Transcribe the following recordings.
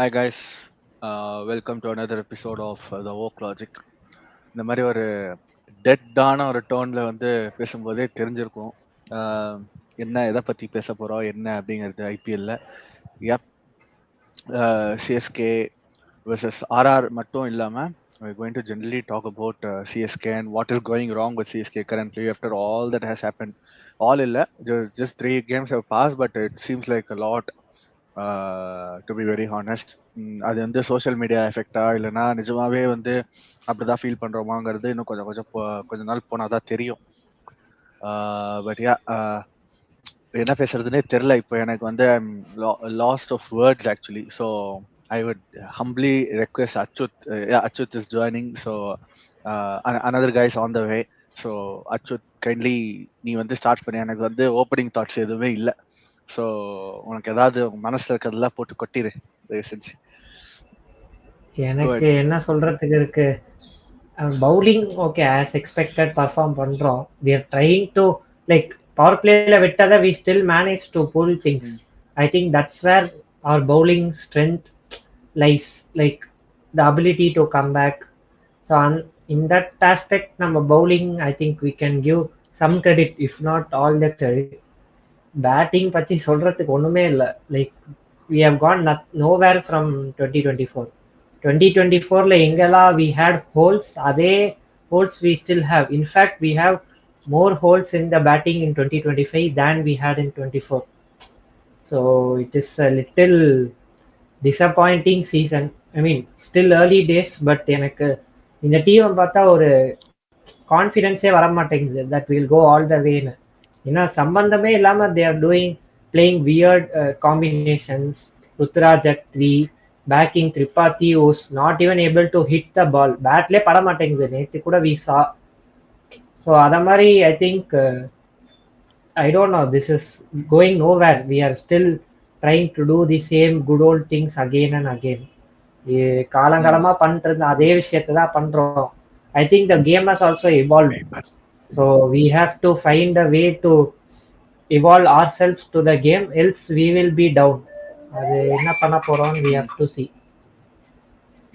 Hi guys, welcome to another episode of the Woke Logic. இந்த மாதிரி ஒரு டெட்டான ஒரு டோன்ல வந்து பேசும்போதே தெரிஞ்சிருக்கும். ஆஹ் என்ன எதை பத்தி பேச போறோம் என்ன அப்படிங்கிறது ஐபிஎல்ல. யப், சிஎஸ்கே versus RR மட்டும் இல்லாம we're going to generally talk about CSK and what is going wrong with CSK currently after all that has happened. All இல்ல, just 3 games have passed, but it seems like a lot, to be very honest. அது வந்து social media எஃபெக்டா இல்லைன்னா நிஜமாவே வந்து அப்படிதான் feel பண்றோமாங்கிறது இன்னும் கொஞ்சம் கொஞ்சம் கொஞ்ச நாள் போனாதான் தெரியும். பட் யா, என்ன பேசுறதுனே தெரியல இப்போ எனக்கு வந்து I'm lost of words actually. So I would humbly request Achyut. Achyut is joining. So another guy is on the way. So Achyut, kindly நீ வந்து ஸ்டார்ட் பண்ணி, எனக்கு வந்து ஓப்பனிங் தாட்ஸ் எதுவுமே இல்லை. ஸோ உனக்கு ஏதாவது உன் மனசுல இருக்கிறதெல்லாம் போட்டு கொட்டிடு தயவு செஞ்சு. Go எனக்கு ahead. என்ன சொல்றதுக்கு இருக்கு? Bowling okay, as expected perform பண்றோம். We are trying to like power பிளேல விட்டதை we still manage to pull things. Mm, I think that's where our bowling strength lies, like the ability to come back. So in that aspect நம்ம bowling I think we can give some credit, if not all the credit. Batting பத்தி சொல்றதுக்கு ஒண்ணுமே இல்லை. Like we have gone nowhere from 2024. 2024ல எங்கெல்லாம் we had holes, அதே holes we still have. In fact, we have more holes in the batting in 2025 than we had in 24. So it is a little disappointing season. I mean, still early days, but எனக்கு இந்த டீமை பார்த்தா ஒரு கான்ஃபிடென்ஸே வர மாட்டேங்குது that will go all the way. ஏன்னா சம்பந்தமே இல்லாம they are doing playing weird combinations. Ruturaj at 3, backing Tripathi who's not even able to hit the ball. பேட்லேயே பட மாட்டேங்குது. நேற்று கூட we saw. ஸோ அத மாதிரி I think I don't know, this is going nowhere. We are still trying to do the same good old things again and again. mm. காலங்காலமா பண்ணிட்டு இருந்த அதே விஷயத்தை தான் பண்றோம். I think the game has also evolved. So we have to find a way to evolve ourselves to the game, else we will be down. அது என்ன பண்ண போறோம், we Mm. have to see.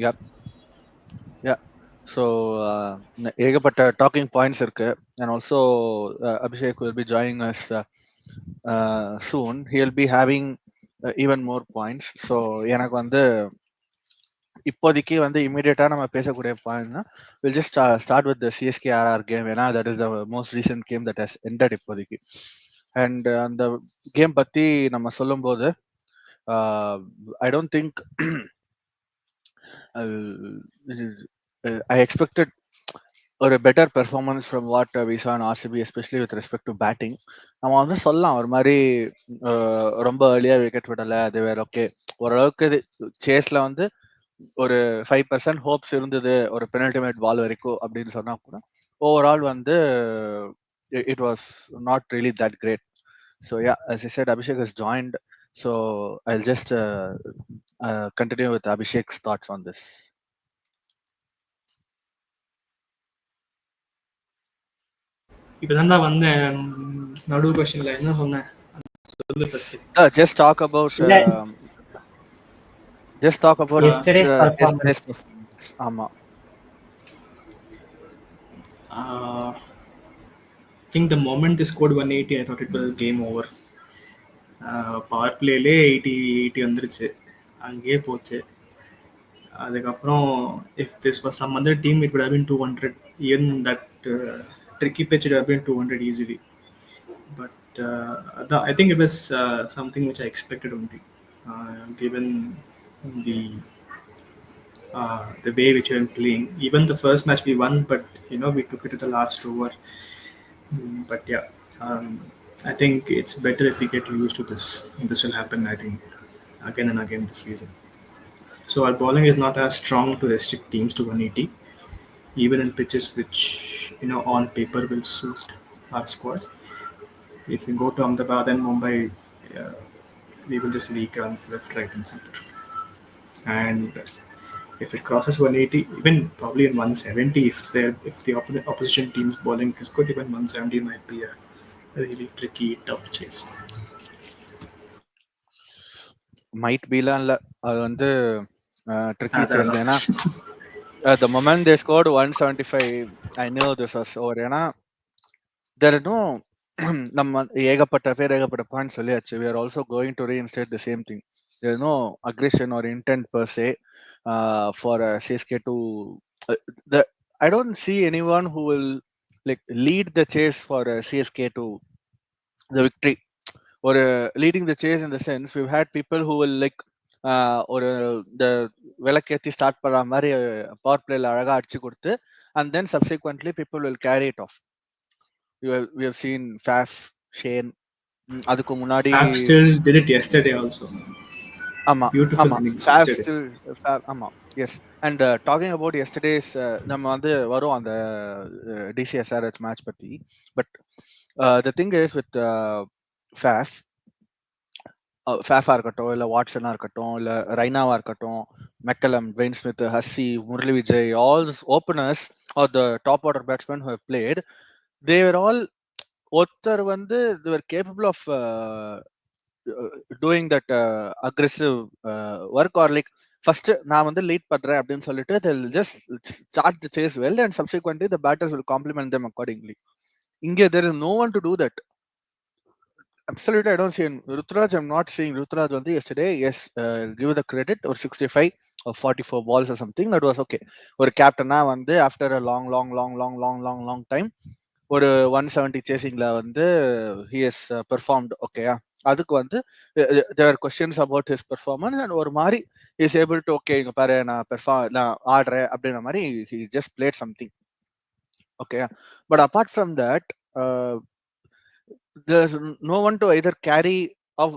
Yep. Yeah. So ஏகப்பட்ட docking points இருக்கு. And also Abhishek will be joining us soon. He'll be having even more points. So எனக்கு வந்து இப்போதைக்கு வந்து இமீடியட்டா நம்ம பேசக்கூடிய பாயிண்ட்னா will just start with CSK RR game. ஏன்னா that is the most recent game that has ended இப்போதைக்கு. அண்ட் அந்த கேம் பத்தி நம்ம சொல்லும்போது I don't think I expected ஒரு better performance from what we saw in RCB, especially with respect to batting. நம்ம வந்து சொல்லலாம் ஒரு மாதிரி ரொம்ப ஏர்லியாக விக்கெட் விடலை, அது வேற. ஓகே, ஓரளவுக்கு இது சேஸ்ல வந்து ஒரு 5% ஹோப்ஸ் இருந்தது ஒரு பெனல்டிமேட் பால் வரைக்கும் அப்படின்னு சொன்னா கூட ஓவரால் வந்து it was not really that great. So yeah, as I said, Abhishek has joined. So I'll just continue with Abhishek's thoughts on this. இப்போ தான்டா வந்தேன். நடு கொஸ்டின்ல என்ன சொன்னேன் சொல்லு first. Just talk about Yesterday's performance. ஆமா. I think the moment they scored 180, I thought it was game over. Power பிளேலே 80 வந்துருச்சு, அங்கேயே போச்சு. அதுக்கப்புறம் if this was some other team it would have been 200. Even that tricky pitch would have been 200 easily. But I think it was something which I expected only, given the way which we were playing. Even the first match we won, but we took it to the last over. But yeah, I think it's better if we get used to this. This will happen, I think, again and again this season. So our bowling is not as strong to restrict teams to 180, even in pitches which on paper will suit our squad. If we go to Ahmedabad and Mumbai, we will just leak runs left, right, and center. And if it crosses 180, even probably in 170, if the opposition team's bowling is good, even 170 might be a really tricky, tough chase. Might பீலாம் இல்ல. அது வந்து tricky அதான் chase அதான். தான். ஏன்னா the moment they scored 175, I knew this was over. ஏன்னா there are no நம்ம ஏகப்பட்ட பேர் ஏகப்பட்ட பாயிண்ட் சொல்லியாச்சு. We are also going to reinstate the same thing. There is no aggression or intent per se for CSK to uh, the I don't see anyone who will like lead the chase for CSK to the victory, or leading the chase in the sense we've had people who will like ஒரு இந்த விளக்கேத்தி start பண்ற மாதிரி power பிளேல அழகா அடிச்சு கொடுத்து and then subsequently people will carry it off. We have seen Faf, Shane, அதுக்கு முன்னாடி Fab still did it yesterday also. ஆமா Beautiful ஆமா innings Faf yesterday. still ஆமா yes. And talking about yesterday's, நம்ம வந்து வரும் அந்த டிசிஎஸ்ஆர்ஹெச் மேட்ச் பத்தி. But the thing is with Faf, ஃபேஃபா இருக்கட்டும், இல்ல வாட்சனா இருக்கட்டும், இல்ல ரைனாவா இருக்கட்டும், McCullum, Dwayne Smith, Hussey, Murali Vijay, all openers are the top order batsmen who have played, they were all ஒருத்தர் வந்து they were capable of doing that aggressive work, or like first நான் வந்து லீட் பண்றேன் அப்படின்னு சொல்லிட்டு they will just start the chase well and subsequently the batters will complement them accordingly. இங்க there is no one to do that. Absolutely, I don't see Rutraj. I'm not seeing Rutraj on the yesterday. Yes, give the credit or 65 or 44 balls or something. That was okay. Or captain வந்து after a long time ஒரு 170 சேசிங்ல வந்து he has performed okay. அதுக்கு வந்து there are questions about his performance and ஒரு மாதிரி he is able to okay இங்க பாரு நான் ஆடுறேன் அப்படின்ற மாதிரி he just played something okay. But apart from that, uh, there's no one to either carry of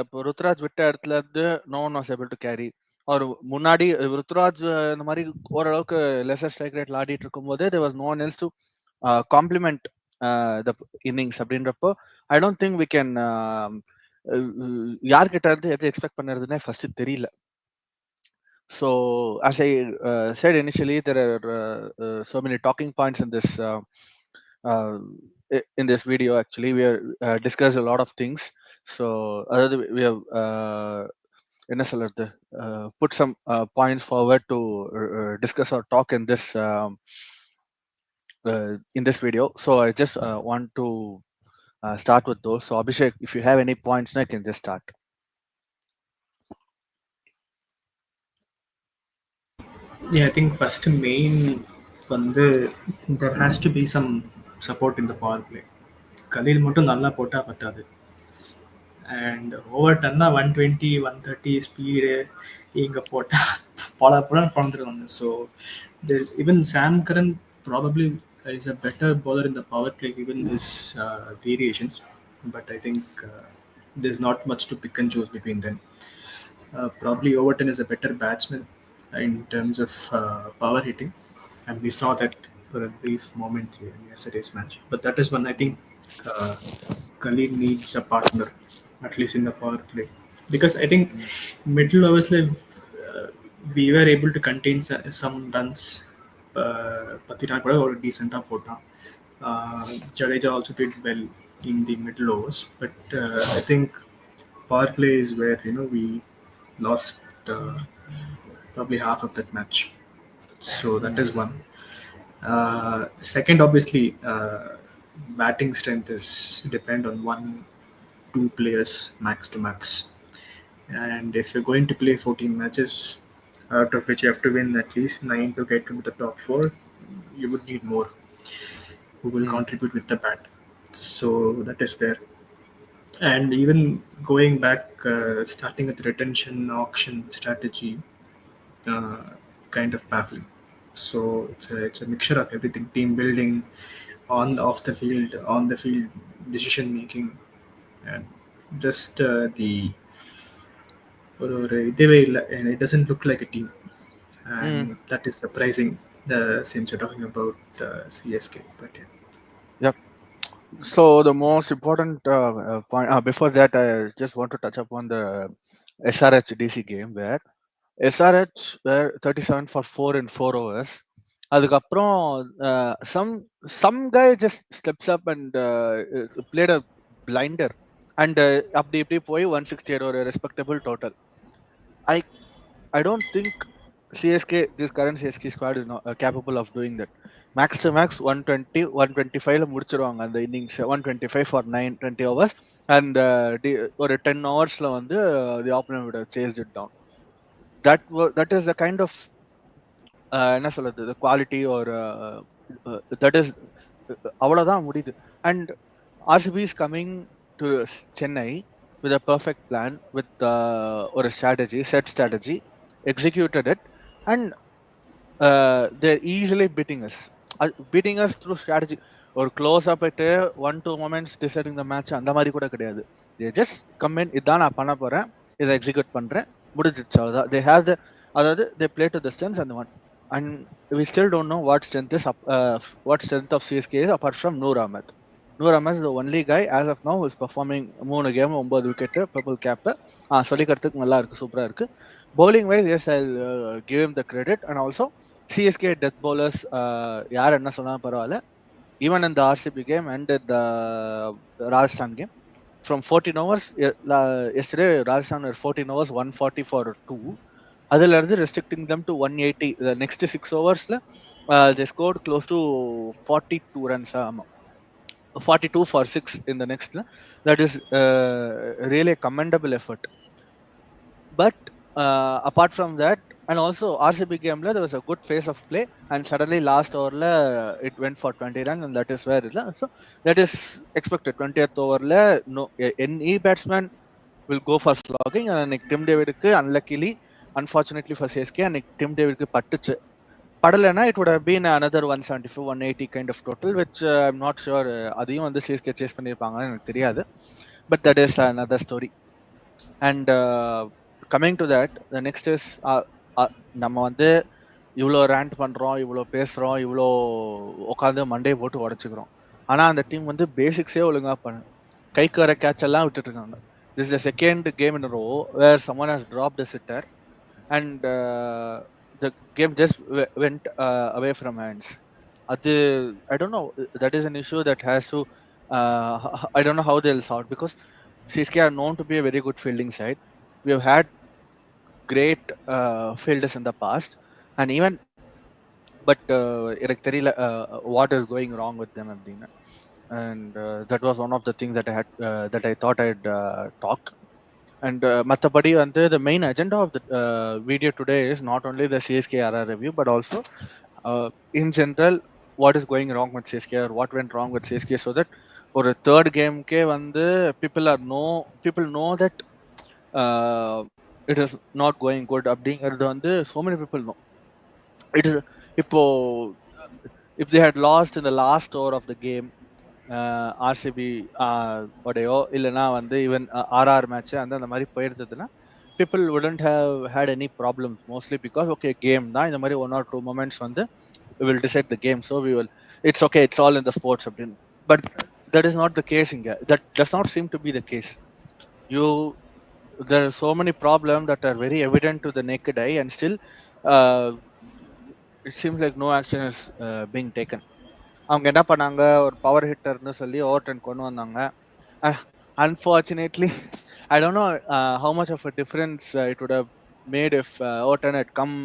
இப்போ ருத்ராஜ் விட்ட இடத்துல இருந்து no one was able to carry, or முன்னாடி ருத்ராஜ் இந்த மாதிரி ஓரளவுக்கு லெசர் ஸ்ட்ரைக் ரேட்ல ஆடிட்டு இருக்கும்போது there was no one else to complement the innings அப்படின்றப்போ I don't think we can யார்கிட்ட இருந்து எதை எக்ஸ்பெக்ட் பண்ணுறதுன்னே ஃபர்ஸ்ட் தெரியல. So as I said initially, there are so many talking points in uh, in this video. Actually, we have discussed a lot of things. So அதாவது we have என்ன சொல்றது, put some points forward to discuss or talk in this video. So I just want to start with those. So Abhishek, if you have any points, I can just start. Yeah, I think first main there has to be some support in the power play. Khalil மட்டும் நல்லா போட்டா பத்தாது. And over டன்னா 120 130 speed இங்கே போட்டால் பல பறந்துருவாங்க. So there's even Sam Curran probably is a better bowler in the power play given his variations, but I think there's not much to pick and choose between them. Probably Overton is a better batsman in terms of power hitting, and we saw that for a brief moment in yesterday's match. But that is when I think uh, Khalid needs a partner, at least in the power play, because I think middle overs we were able to contain some runs. Patina கூட ஒரு decent போட்டான். Jadeja also did well in the middle overs, but I think power play is where we lost uh, probably half of that match. So that is one. Second, obviously, batting strength is depend on one, two players max to max. And if you're going to play 14 matches, out of which you have to win at least 9 to get into the top 4, you would need more who will contribute with the bat. So that is there. And even going back, starting with retention auction strategy, uh, kind of baffling. So it's a mixture of everything: team building, on the field decision making, and just and it doesn't look like a team, and that is surprising. Since you're talking about CSK, but yeah. Yep. So the most important point before that, I just want to touch upon the SRH DC game where SRH were 37 for 4 in 4 overs. அதுக்கப்புறம் some guy just steps up and played a blinder and அப்படி இப்படி போய் 168 ஒரு respectable total. I I don't think CSK, this current CSK squad is not capable of doing that. Max to max 120, 125 முடிச்சிருவாங்க அந்த innings 125 for 20 overs and ஒரு 10 hours வந்து the opponent would have chased it down. That is the kind of என்ன சொல்றது the quality or that is அவ்வளவுதான் முடியுது. And RCB is coming to Chennai with a perfect plan, with or a strategy, set strategy, executed it, and they're easily beating us. Beating us through strategy. ஒரு close up ஆயிட்டு 1-2 moments deciding the match அந்த மாதிரி கூட கிடையாது. They just come in, இதான் நான் பண்ண போறேன், இதை எக்ஸிக்யூட் பண்றேன், முடிஞ்சிச்சு அவ்வளோதான். தே ஹேவ் த, அதாவது they play to the strengths அந்த one. And we still don't know what strength of CSK is apart from Noor Ahmad. Noor Ahmad is the only guy as of now is performing. 3 game 9 wicket, purple cap. சொல்லிக்கிறதுக்கு நல்லா இருக்கு, சூப்பரா இருக்கு. bowling wise, yes, I'll give him the credit. And also CSK death bowlers, யார் என்ன சொன்னா பரவாயில்ல, even in the RCB game and the Rajasthan game, from 14 overs, yesterday Rajasthan were 14 overs 140 for 2. அதுல இருந்து restricting them to 180. The next 6 overs they scored close to 42 runs. 42 for 6 in the next. That is really a commendable effort. But apart from that, and also RCB game there was a good phase of play, and suddenly last over it went for 20 runs, and that is where so that is expected. 20th over no any batsman will go for slogging, and Tim David unluckily, unfortunately for CSK, and Tim David pattuchu padalena, it would have been another 175 180 kind of total, which I'm not sure adiyum வந்து CSK chase பண்ணிருப்பாங்கன்னு எனக்கு தெரியாது. But that is another story. And coming to that, the next is, நம்ம வந்து இவ்வளோ rent பண்ணுறோம், இவ்வளோ பேசுகிறோம், இவ்வளோ உட்காந்து மண்டையை போட்டு உடச்சிக்கிறோம். ஆனால் அந்த டீம் வந்து பேசிக்ஸே ஒழுங்காக கைக்கு வர கேட்ச் எல்லாம் விட்டுட்டு இருக்காங்க. This is the second game in row where someone has dropped the sitter and the game just went away from hands. அது I don't know, that is an issue that has to, I don't know how they'll sort, because CSK are known to be a very good fielding side. We have had great fielders in the past, and even, but எனக்கு தெரியல what is going wrong with them அப்படின்னா. And that was one of the things that I thought I'd talk. And மற்றபடி வந்து the main agenda of the video today is not only the CSK RR review, but also in general what is going wrong with CSK or what went wrong with CSK, so that ஒரு third கேம்க்கே வந்து people know that it is not going good அப்படிங்கிறது வந்து so many people know. It is இப்போ if they had lost in the last over of the game, RCB உடையோ இல்லைன்னா வந்து even RR match அந்த மாதிரி போயிருந்ததுன்னா people wouldn't have had any problems, mostly because okay game தான், இந்த மாதிரி 1 or 2 moments வந்து we will decide the game, so we will, it's okay, it's all in the sports அப்படின்னு. But that is not the case இங்க. That does not seem to be the case. There are so many problems that are very evident to the naked eye, and still it seems like no action is being taken. அவங்க என்ன பண்ணாங்க, ஒரு power ஹிட்டர்னு சொல்லி Overton கொண்டு வந்தாங்க. Unfortunately, I don't know how much of a difference it would have made if Overton had come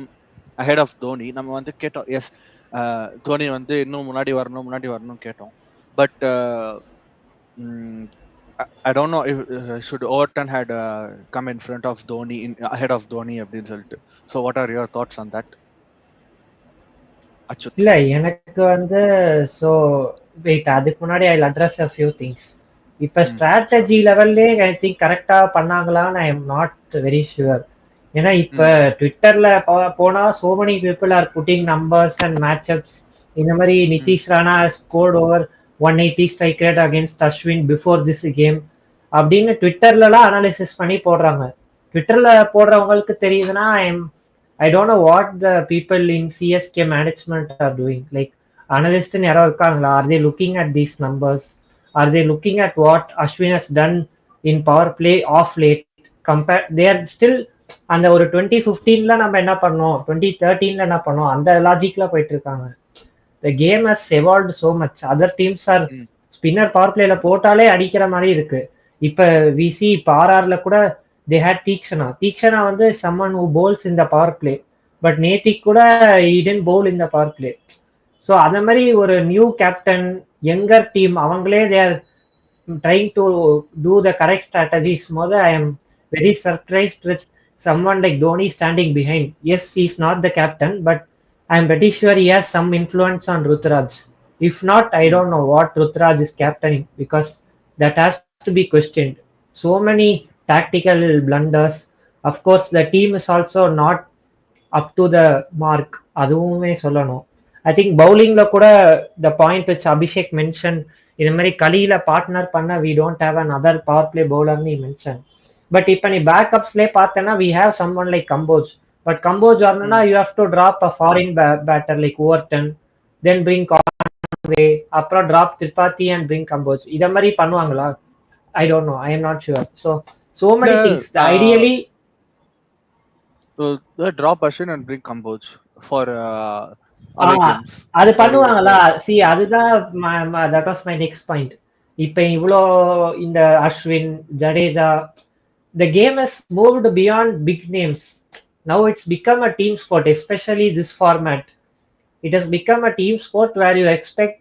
ahead of Dhoni. நம்ம வந்து கேட்டோம், எஸ் தோனி வந்து இன்னும் முன்னாடி வரணும் கேட்டோம். But I don't know if should Overton had come in front of Dhoni, ahead of Dhoni அப்படின்னு சொல்லிட்டு. So what are your thoughts on that? அச்சுத். இல்ல எனக்கு வந்து ஸோ வெயிட், அதுக்கு முன்னாடி I address a few things. இப்போ ஸ்ட்ராட்டஜி லெவல்லே I think கரெக்டாக பண்ணாங்களான்னு I am not very sure. ஏன்னா இப்போ ட்விட்டர்ல போனா so many people are putting numbers and matchups. இந்த மாதிரி Nitish Rana scored over 180 strike rate against Ashwin before this game அப்படின்னு ட்விட்டர்லலாம் அனாலிசிஸ் பண்ணி போடுறாங்க. ட்விட்டர்ல போடுறவங்களுக்கு தெரியுதுன்னா I don't know what the people in CSK management are doing. Like, analysts in யாரோ இருக்காங்களா? Are they looking at these numbers? Are they looking at what Ashwin has done in power play off late? They are still அந்த ஒரு 2015ல நம்ம என்ன பண்ணோம், 2013ல என்ன பண்ணோம், அந்த லாஜிக்ல போயிட்டு இருக்காங்க. The game has evolved so much. Other teams are spinner power playல போட்டாலே அடிக்கிற மாதிரி இருக்கு. இப்ப விசி இப்போ ஆர்ஆர்ல கூட they had Tikshana. Tikshana வந்து someone who bowls in the power play. But நேத்திக்கு கூட he didn't bowl in the power play. So அந்த மாதிரி ஒரு நியூ கேப்டன் யங்கர் டீம் அவங்களே தேர் trying to do the correct strategies. Mother, I am very surprised with someone like Dhoni standing behind. Yes, he's not the captain, but I'm pretty sure he has some influence on Rutraj. If not, I Mm. don't know what Rutraj is captaining because that has to be questioned. So many tactical blunders. Of course, the team is also not up to the mark. அதுவுமே சொல்லணும். I think bowlingல கூட the point which Abhishek mentioned, இந்த மாதிரி கலியில partner பண்ண we don't have another power play bowler னு mention. But இப்போ நீ பேக்கப்ஸ்லேயே பார்த்தேன்னா we have someone like Kamboj. But Kamboj வரணும்னா Mm. you have to drop a foreign batter like Overton, then bring Conway, அப்புறம் drop Tripathi and bring Kamboj. இத மாதிரி பண்ணுவாங்களா? I don't know. I am not sure. So many things. The Ideally, drop Ashwin and bring Kamboj for ah away games அது for பண்ணுவாங்களா? the See அதுதான் that was my next point. இப்ப இவ்வளோ இந்த Ashwin, Jadeja, the game has moved beyond big names. Now it's become a team sport, especially this format. It has become a team sport where you expect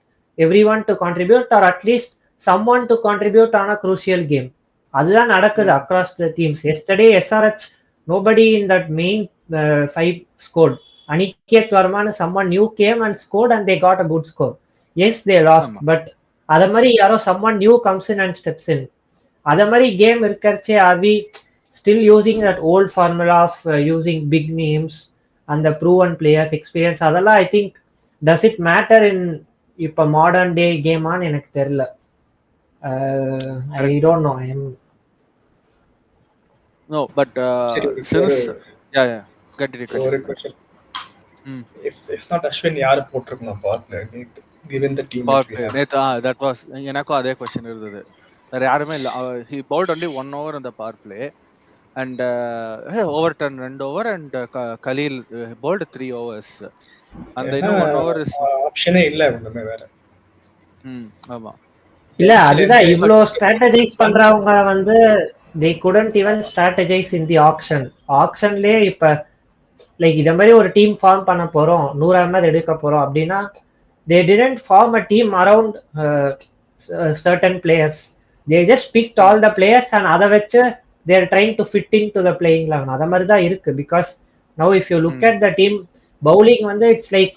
everyone to contribute or at least someone to contribute on a crucial game. அதுதான் நடக்குது mm, across the teams. Yesterday, SRH, nobody in that main five scored. Aniket Varman, someone new came and scored and they got a good score. Yes, they lost, ஆமா but அதே மாதிரி யாரோ someone new comes in and steps in. அதே மாதிரி game இருக்கிறச்சே are we still using that old formula of using big names and the proven players experience? அதெல்லாம் I think does it matter in இப்போ modern day கேமான்னு எனக்கு தெரியல. I correct. don't know. I am No, but சரி இப்போ since yeah, continue. ஒரு question. Mm. If not Ashwin, யார் போட்டிருக்கணும் partner given the team Power that we play have? நேத்து that was எனக்கும் அதே கொஸ்டின் இருந்தது. வேற யாருமே இல்ல. He bowled only 1 over in the power play and overturn 2 over and Khalil bowled 3 overs. அந்த ஏன்னா இன்னும் 1 over is ஆப்ஷனே இல்லை ஒன்றுமே வேற. ஆமா. இல்ல பெஞ்சில் அதுதான் இருந்து இவ்வளோ ஸ்ட்ராட்டஜைஸ் பண்றவங்க வந்து they couldn't even strategize in the auction. ஆக்ஷன்லயே இப்ப லைக் இத மாதிரி ஒரு டீம் ஃபார்ம் பண்ண போறோம், 100 ரன் எடுக்க போறோம் அப்படின்னா they didn't form a team around certain players. They just picked all the players and அதை வச்சு they are trying to fit into the playing 11. அத மாதிரி தான் இருக்கு. Because now if you look at the team bowling வந்து it's like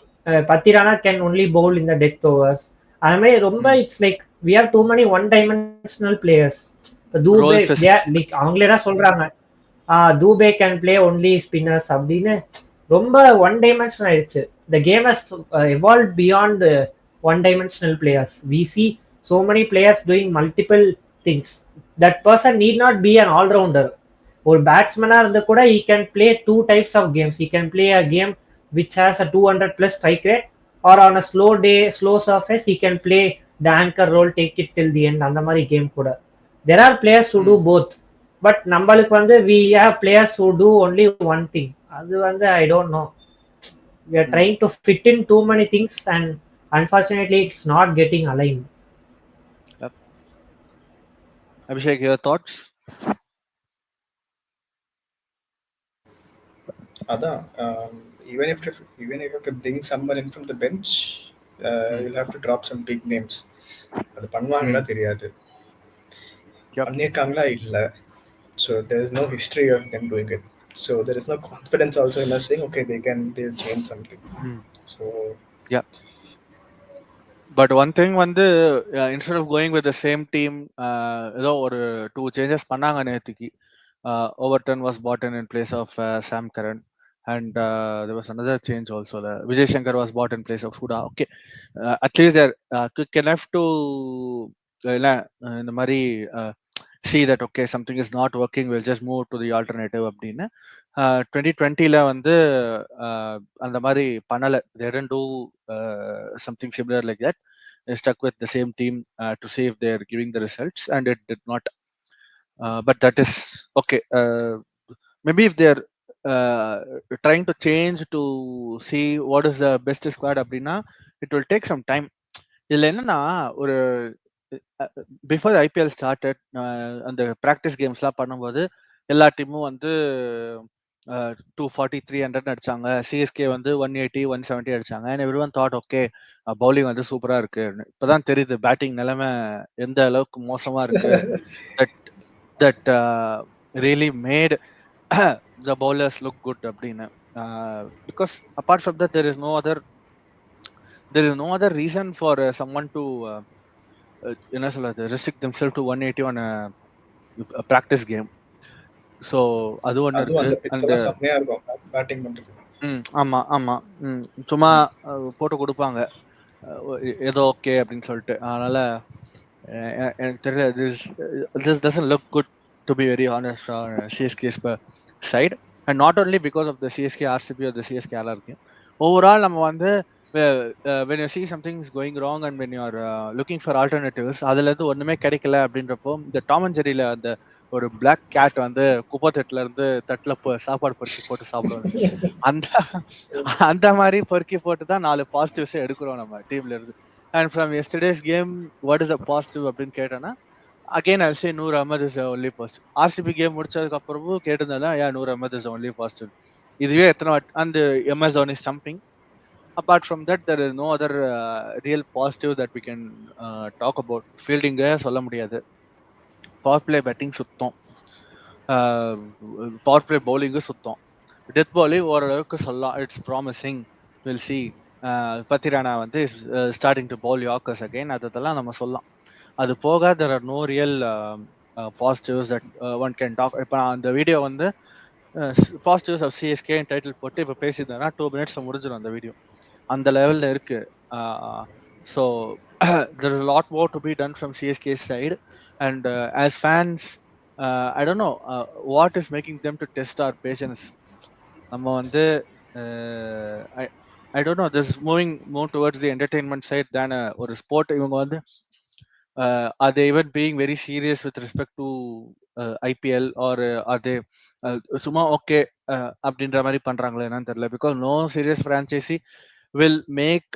Pathirana can only bowl in the death overs. அது மாதிரி ரொம்ப it's like we have too many one dimensional players. இப்போ Dube role specific. Like அவங்களே தான் சொல்றாங்க Dube can play only spinners அப்படின்னு ரொம்ப ஒன் டைமென்ஷனல் ஆயிடுச்சு. The game has evolve beyond one dimensional players. We see so many players doing multiple things. That person need not be an all-rounder. ஒரு பேட்ஸ்மேனா இருந்து கூட he can play two types of games. He can play a game which has a 200 plus strike rate, or on a slow day, slow surface, he can play the anchor role, take it till the end. அந்த மாதிரி game கூட there are players who do both. But நம்மளுக்கு வந்து we have players who do only one thing. அது வந்து I don't know. We are trying to fit in too many things and unfortunately it's not getting aligned. Abhishek, your thoughts? அதான் even if you have to bring someone in from the bench, you'll have to drop some big names. அது பண்ணுவாங்களா தெரியாது, பண்ணியிருக்காங்களா இல்லை. So there is no history of them doing it. So there is no confidence also in us saying okay they'll change something. So yeah, but one thing வந்து instead of going with the same team ஏதோ ஒரு 2 changes பண்ணாங்க நேத்திக்கு. Overton was bought in place of Sam Curran, and there was another change also. Vijay Shankar was bought in place of Huda. Okay, at least they're quick enough to இந்த மாதிரி see that okay something is not working, we'll just move to the alternative அப்படின்னு 2020ல வந்து அந்த மாதிரி பண்ணல. they didn't do something similar like that. They stuck with the same team to see if they're giving the results, and it did not. But that is okay. Maybe if they're uh, trying to change to see what is the best squad அப்படின்னா it will take some time. இதுல என்னன்னா ஒரு before IPL started அந்த practice கேம்ஸ்லாம் பண்ணும்போது எல்லா டீமும் வந்து 240 300 அடிச்சாங்க. சிஎஸ்கே வந்து 180 170 அடிச்சாங்க. And every one thought okay bowling வந்து சூப்பரா இருக்கு. இப்பதான் தெரியுது பேட்டிங் நிலைமை எந்த அளவுக்கு மோசமா இருக்கு. That that really mat the bowlers look good அப்படின்னு. Because apart from that there is no other reason for someone to என்ன சொல்றது restrict themselves to 180 on a practice game. So அது ஒன்று அதுவும் இருக்கு. அந்த அண்ட் பிச்செல்லாம் செம்மையா இருக்கும் பேட்டிங் பண்றது. ஆமா ஆமா. சும்மா போட்டு கொடுப்பாங்க. ஏதோ ஓகே அப்படின்னு சொல்லிட்டு. அதனால எனக்கு தெரியல. This doesn't look good, to be very honest, on CSK's side. And not only because of the CSK RCB or the CSK LR game. Overall, நம்ம வந்து when you see something is going wrong and when you are looking for alternatives, அதுல இருந்து ஒண்ணுமே கிடைக்கல அப்படின்றப்போ இந்த Tom and ஜெரியில அந்த ஒரு பிளாக் கேட் வந்து குப்பை தட்டுல இருந்து தட்டுல சாப்பாடு பொறுக்கி போட்டு சாப்பிடும். அந்த அந்த மாதிரி பொறுக்கி போட்டு தான் 4 பாசிட்டிவ்ஸே எடுக்கிறோம் நம்ம டீம்ல இருந்து. And from yesterday's game what is a positive அப்படின்னு கேட்டோன்னா again I say Noor Ahmad is only positive. RCB game முடிச்சதுக்கு அப்புறமும் கேட்டிருந்தாலும் ஏன் Noor Ahmad is only positive. இதுவே எத்தனை வாட் அந்த MS Dhoni stumping. Apart from that there is no other real positive that we can talk about. ஃபீல்டிங்கை சொல்ல முடியாது. பவர் பிளே பேட்டிங் சுத்தம். பவர் பிளே பவுலிங்கு சுத்தம். டெத் பாலிங் ஓரளவுக்கு சொல்லலாம். It's promising. Will see. Pathirana வந்து starting to bowl yorkers again. அதெல்லாம் நம்ம சொல்லலாம். அது போக there are no real positives that one can talk. இப்போ நான் அந்த வீடியோ வந்து பாசிட்டிவ்ஸ் ஆஃப் சிஎஸ்கே டைட்டில் போட்டு இப்போ பேசியிருந்தேன்னா 2 minutes முடிஞ்சிடும் அந்த வீடியோ. அந்த லெவலில் இருக்கு. So there is lot more to be done from CSK side. And as fans I don't know what is making them to test our patience. நம்ம வந்து I don't know this moving more towards the entertainment side than ஒரு sport. இவங்க வந்து are they even being very serious with respect to IPL or are they சும்மா okay அப்படின்ற மாதிரி பண்றாங்களா என்னன்னு தெரியல. Because no serious franchise will make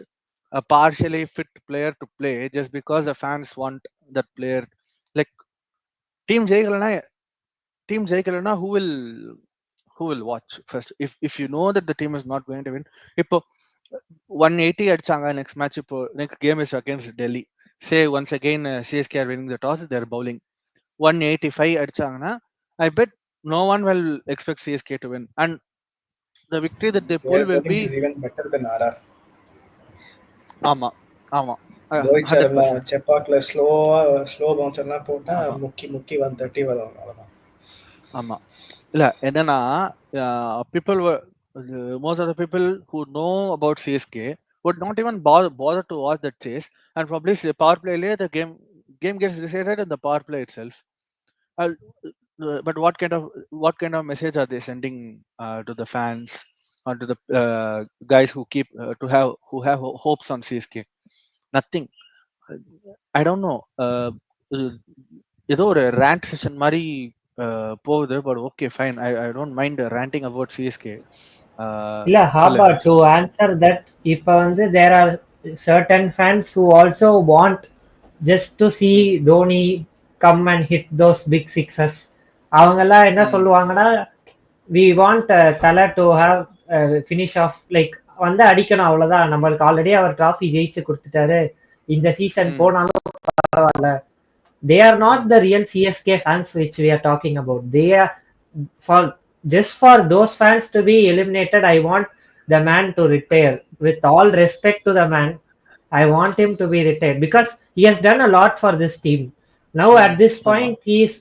a partially fit player to play just because the fans want that player. Like team ஜெயிக்கலனா who will watch first if you know that the team is not going to win. இப்போ 180 அடிச்சாங்க next match. இப்போ next game is against Delhi. Say once again CSK are winning the toss they're bowling 185 அடிச்சாங்கன்னா I bet no one will expect CSK to win, and the victory that they pull Their will bowling be. is even better than RR. ஆமா ஆமா. Rohit Sharma 100%. செப்பாக்ல slow பவுன்சர்லாம் போட்டா முக்கி முக்கி 130 வரும். அவ்வளவுதான். ஆமா. இல்ல என்னன்னா people were most of the people who know about CSK would not even bother to watch that chase, and probably power play later the game gets decided in the power play itself. Uh, but what kind of message are they sending to the fans or to the guys who keep who have hopes on CSK? Nothing. I don't know. ஏதோ ஒரு rent session மாதிரி போகுது. But okay fine. I don't mind ranting about CSK. இல்ல சொல்லு ஹாபா டு சொல்லு. Answer that இப்ப வந்து there are certain fans who also want just to see um, Dhoni come and hit those big sixes. அவங்கெல்லாம் என்ன ம், சொல்லுவாங்கன்னா we want Thala to have finish off like வந்து அடிக்கணும் அவ்வளவுதான். நம்மளுக்கு ஆல்ரெடி அவர் டிராஃபி ஜெயிச்சு கொடுத்துட்டாரு. இந்த சீசன் ம், போனாலும் பரவாயில்ல. They are not ம், the real CSK fans which we are talking about. They are for just for those fans to be eliminated. I want the man to retire. With all respect to the man, I want him to be retired because he has done a lot for this team. Now at ம். this ஆமா. point, he is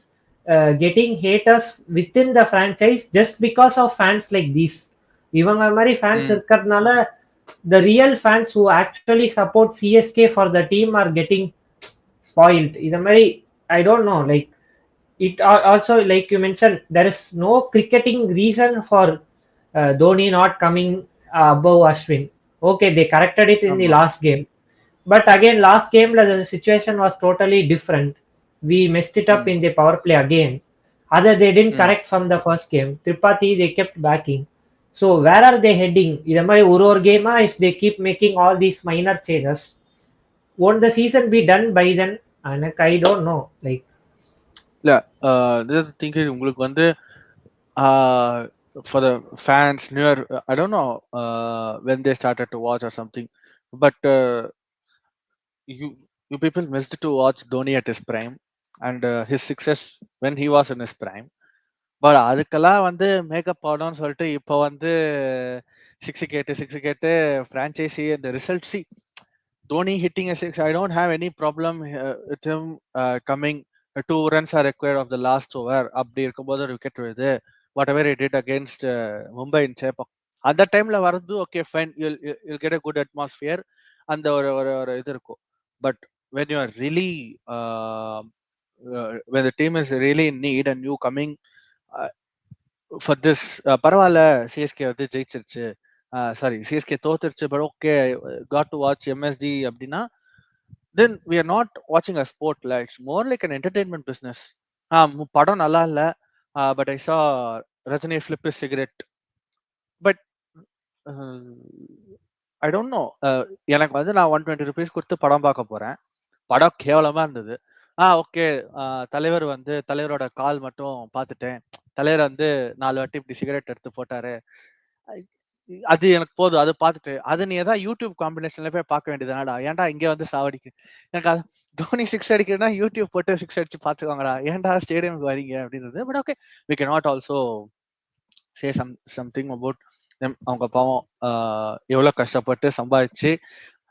getting haters within the franchise just because of fans like these. இவங்க மாதிரி fans ம், இருக்கிறதுனால the real fans who actually support CSK for the team are getting spoiled. இத மாதிரி I don't know, like it also like you mentioned there is no cricketing reason for Dhoni not coming above Ashwin. Okay, they corrected it in the ஆமா. last game, but again last game the situation was totally different. We messed it up ம், in the power play again. Other they didn't ம். correct from the first game. Tripathi they kept backing. So where are they heading? இத மாதிரி ஒரு கேமா if they keep making all these minor changes, won't the season be done by then? And I don't know, like இல்ல think உங்களுக்கு வந்து uh, for the fans newer, I don't know when they started to watch or something, but you you people missed to watch Dhoni at his prime and his success when he was in his prime. But அதுக்கெல்லாம் வந்து makeup போடணும்னு சொல்லிட்டு இப்போ வந்து six கேட்டு franchisee இந்த result C Dhoni hitting a six. I don't have any problem with him coming. Two runs are required of the last over. அப்படி இருக்கும்போது ஒரு விக்கெட் விழுது. Whatever he did against Mumbai in Chepak. அந்த டைம்ல வரது okay fine. You'll get a good atmosphere. அந்த ஒரு ஒரு ஒரு இது இருக்கும். But when you are really when the team is really in need and you coming uh, for this பரவாயில்ல சிஎஸ்கே வந்து ஜெயிச்சிருச்சு சாரி சிஎஸ்கே தோத்துருச்சு but okay got to watch MSD அப்படின்னா then we are not watching a sport like it's more like an entertainment business படம் நல்லா இல்ல but I saw Rajani flip his cigarette but I don't know எனக்கு வந்து நான் ₹120 கொடுத்து படம் பார்க்க போறேன் படம் கேவலமா இருந்தது ஓகே தலைவர் வந்து தலைவரோட கால் மட்டும் பார்த்துட்டேன் தலைவர் வந்து 4 வாட்டி இப்படி சிகரெட் எடுத்து போட்டாரு ஐ- அது எனக்கு போதும் அது பார்த்துட்டு அது நீ ஏதாவது யூடியூப் காம்பினேஷன்ல போய் பார்க்க வேண்டியதுனாடா ஏன்டா இங்க வந்து சாவடிக்கு எனக்கு தோனி சிக்ஸ் அடிக்கிறதுனா யூடியூப் போட்டு சிக்ஸ் அடிச்சு பார்த்துக்கோங்கடா ஏன்டா ஸ்டேடியமுக்கு வரீங்க அப்படின்றது but okay we can not also say something about அவங்க பாவம் எவ்வளோ கஷ்டப்பட்டு சம்பாதிச்சு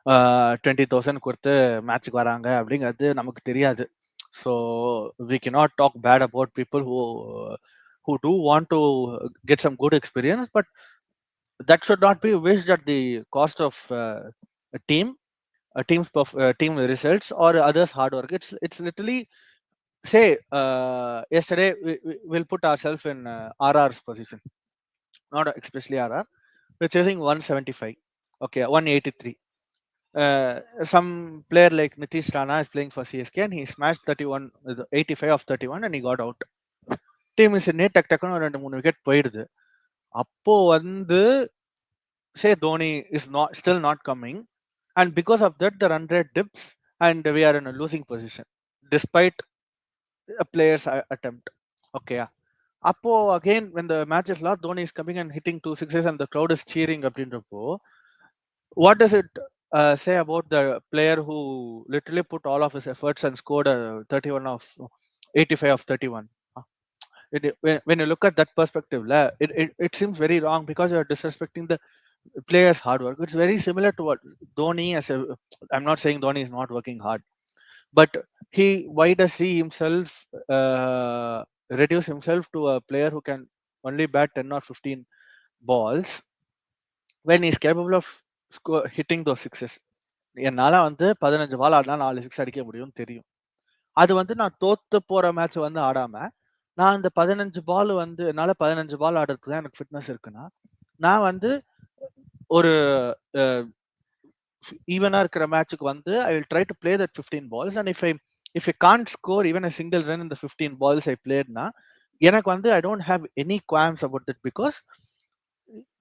20,000 கொடுத்து மேட்ச்சுக்கு வராங்க அப்படிங்கிறது நமக்கு தெரியாது so we cannot talk bad about people who do want to get some good experience but that should not be wished at the cost of a team team results or others hard work it's literally say yesterday we'll put ourselves in RR's position not especially RR we're chasing 175 okay 183 some player like Nitish Rana is playing for CSK and he smashed 31 with 85 of 31 and he got out. Team is in டக் டக்குன்னு 2-3 wicket போயிடுது அப்போ வந்து say Dhoni is not still not coming and because of that the run rate dips and we are in a losing position despite a player's attempt. Okay. அப்போ again when the match is lost Dhoni is coming and hitting 2 sixes and the crowd is cheering அப்படின்றப்போ what does it say about the player who literally put all of his efforts and scored a 31 of 85 of 31? When you look at that perspective, it seems very wrong because you're disrespecting the player's hard work. It's very similar to what Dhoni as a. I'm not saying Dhoni is not working hard, but why does he himself reduce himself to a player who can only bat 10 or 15 balls when he's capable of hitting those sixes? என்னால வந்து 15 பால் ஆடினா 4 six அடிக்க முடியும்னு தெரியும் அது வந்து நான் தோத்து போற மேட்ச் வந்து ஆடாம நான் அந்த 15 பால் வந்து என்னால 15 பால் ஆடுறதுக்கு தான் எனக்கு ஃபிட்னஸ் இருக்குன்னா நான் வந்து ஒரு ஈவனா இருக்கிற மேட்சுக்கு வந்து I will try to play that 15 balls and if I can't score even a single run இந்த 15 பால்ஸ் ஐ பிளேட்னா எனக்கு வந்து I don't have any qualms about it because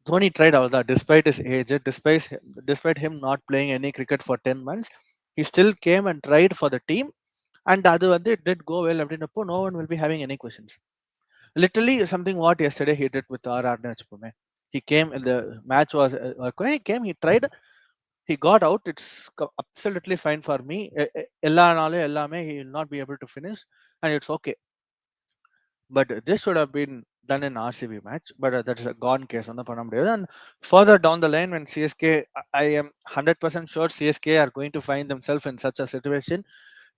Dhoni tried all that despite his age, despite him not playing any cricket for 10 months. He still came and tried for the team, and அது வந்து it did go well. அப்படின்றப்போ no one will be having any questions. Literally something what yesterday he did with RR வச்சுப்போமே. He came and the match was when he came, he tried, he got out. It's absolutely fine for me. எல்லா நாளும் எல்லாமே he will not be able to finish, and it's okay. But this should have been done in RCB match, but that's a gone case on the பண்ண முடியாது. And further down the line when CSK, I am 100% sure CSK are going to find themselves in such a situation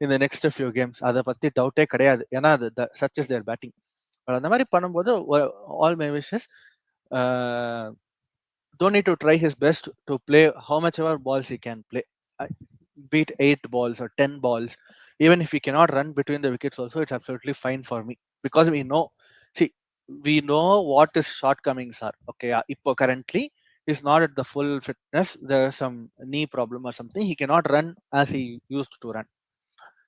in the next few games. அதை பத்தி டவுட்டே கிடையாது ஏன்னா அது such is their batting. But அந்த மாதிரி பண்ணும்போது all my wishes don't need to try his best to play how much ever balls he can play. Beat 8 balls or 10 balls. Even if he cannot run between the wickets, also it's absolutely fine for me because see, we know what his shortcomings are. Okay, Ippo currently is not at the full fitness. There's some knee problem or something. He cannot run as he used to run.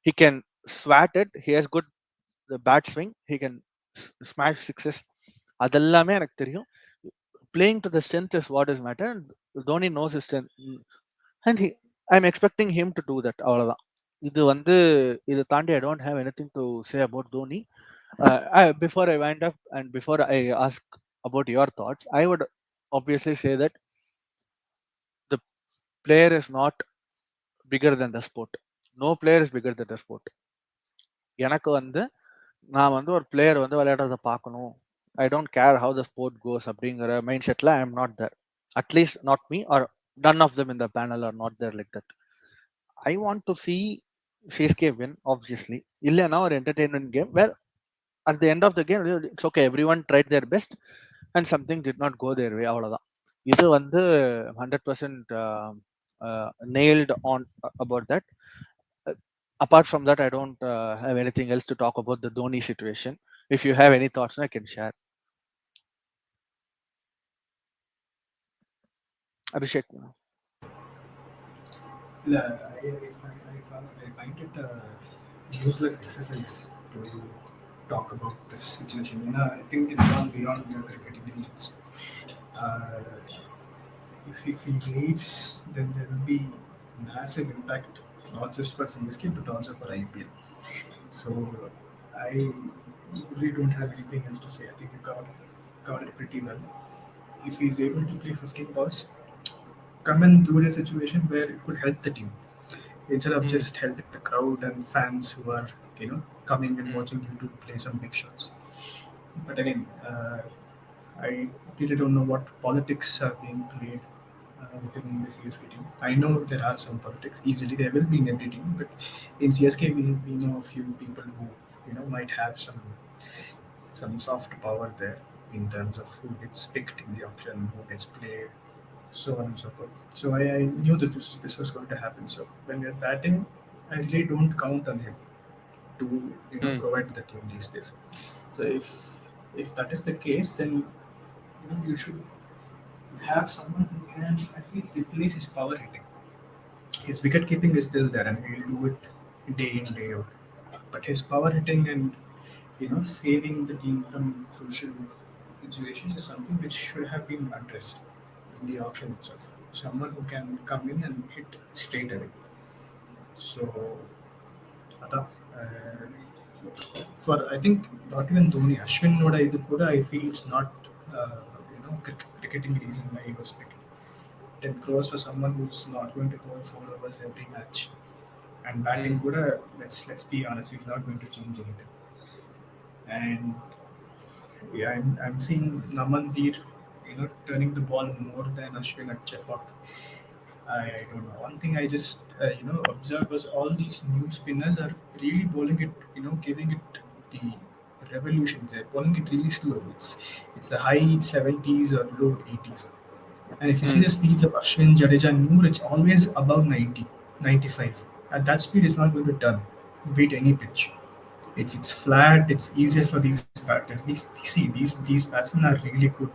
He can swat it. He has good the bat swing. He can smash sixes. அதெல்லாமே எனக்கு தெரியும் playing to the strength is what is matter and Dhoni knows his strength and I'm expecting him to do that அவ்வளவுதான் இது வந்து இதை தாண்டி I don't have anything to say about Dhoni Before I wind up and before I ask about your thoughts, I would obviously say that the player is not bigger than the sport. No player is bigger than the sport. எனக்கு வந்து நான் வந்து ஒரு player வந்து விளையாடுறத பார்க்கணும். I don't care how the sport goes அப்படிங்கிற mind செட்ல I am not there. At least not me or none of them in the panel are not there like that. I want to see CSK win, obviously. இல்லைன்னா ஒரு entertainment game where at the end of the game it's okay, everyone tried their best and something did not go their way, அவ்வளவுதான். இது வந்து 100% nailed on about that. Uh, Apart from that, I don't have anything else to talk about the Dhoni situation. If you have any thoughts, I can share. Abhishek. Yeah, I find it useless exercise to talk about this situation. You know, I think it's gone beyond cricketing reasons. Uh, if he leaves, then there will be massive impact, not just for CSK but also for IPL. So I really don't have anything else to say. I think you covered it pretty well. If he's able to play 15 balls, come and do it in a situation where it could help the team instead of Mm, just helping the crowd and fans who are coming and mm, watching you to play some big shots. But again, I really don't know what politics are being played within the CSK team. I know there are some politics. Easily there will be in every team, but in CSK we know a few people who might have some soft power there in terms of who gets picked in the auction, who gets played, so on and so forth. So I knew that this was going to happen. So when we're batting, I really don't count on him to mm, provide the team these days. So if that is the case, then you should have someone who can at least replace his power hitting. His wicket keeping is still there, and he'll do it day in day out. But his power hitting and saving the team from crucial situations is something which should have been addressed in the auction itself. Someone who can come in and hit straight away. So, Ata, for I think not even Dhoni, Ashwin Noda idu kuda I feel it's not cricketing reason why he was picked. 10 crores for someone who's not going to go 4 overs every match. And batting mm, kuda, let's be honest, he's not going to change anything. And yeah, I'm seeing Namandir, turning the ball more than Ashwin at Chepak. I don't know. One thing I just observed was all these new spinners are really bowling it, giving it the revolutions. They're bowling it really slow. It's the high 70s or low 80s. And if you see mm, the speeds of Ashwin, Jadeja, and Noor, it's always above 90, 95. At that speed, it's not going to turn, beat any pitch. It's flat. It's easier for these batters. These batsmen are really good.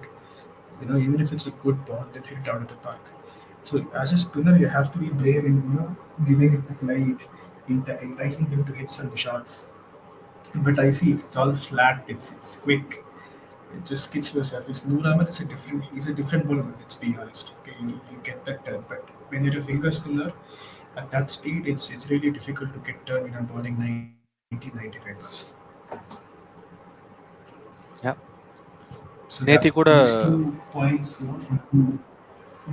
Even if it's a good ball, they hit it out of the park. So as a spinner, you have to be brave in giving it the flight, enticing him to hit some shots. But I see it's all flat. It's quick. It just skids to the surface. Noor Ahmed is a different. He's a different bowler. Let's be honest. Okay, you get that turn. But when you're a finger spinner at that speed, it's really difficult to get turn when you're bowling 90, 95 plus. yeah. So yeah, நேத்தி கூட these 2 points, from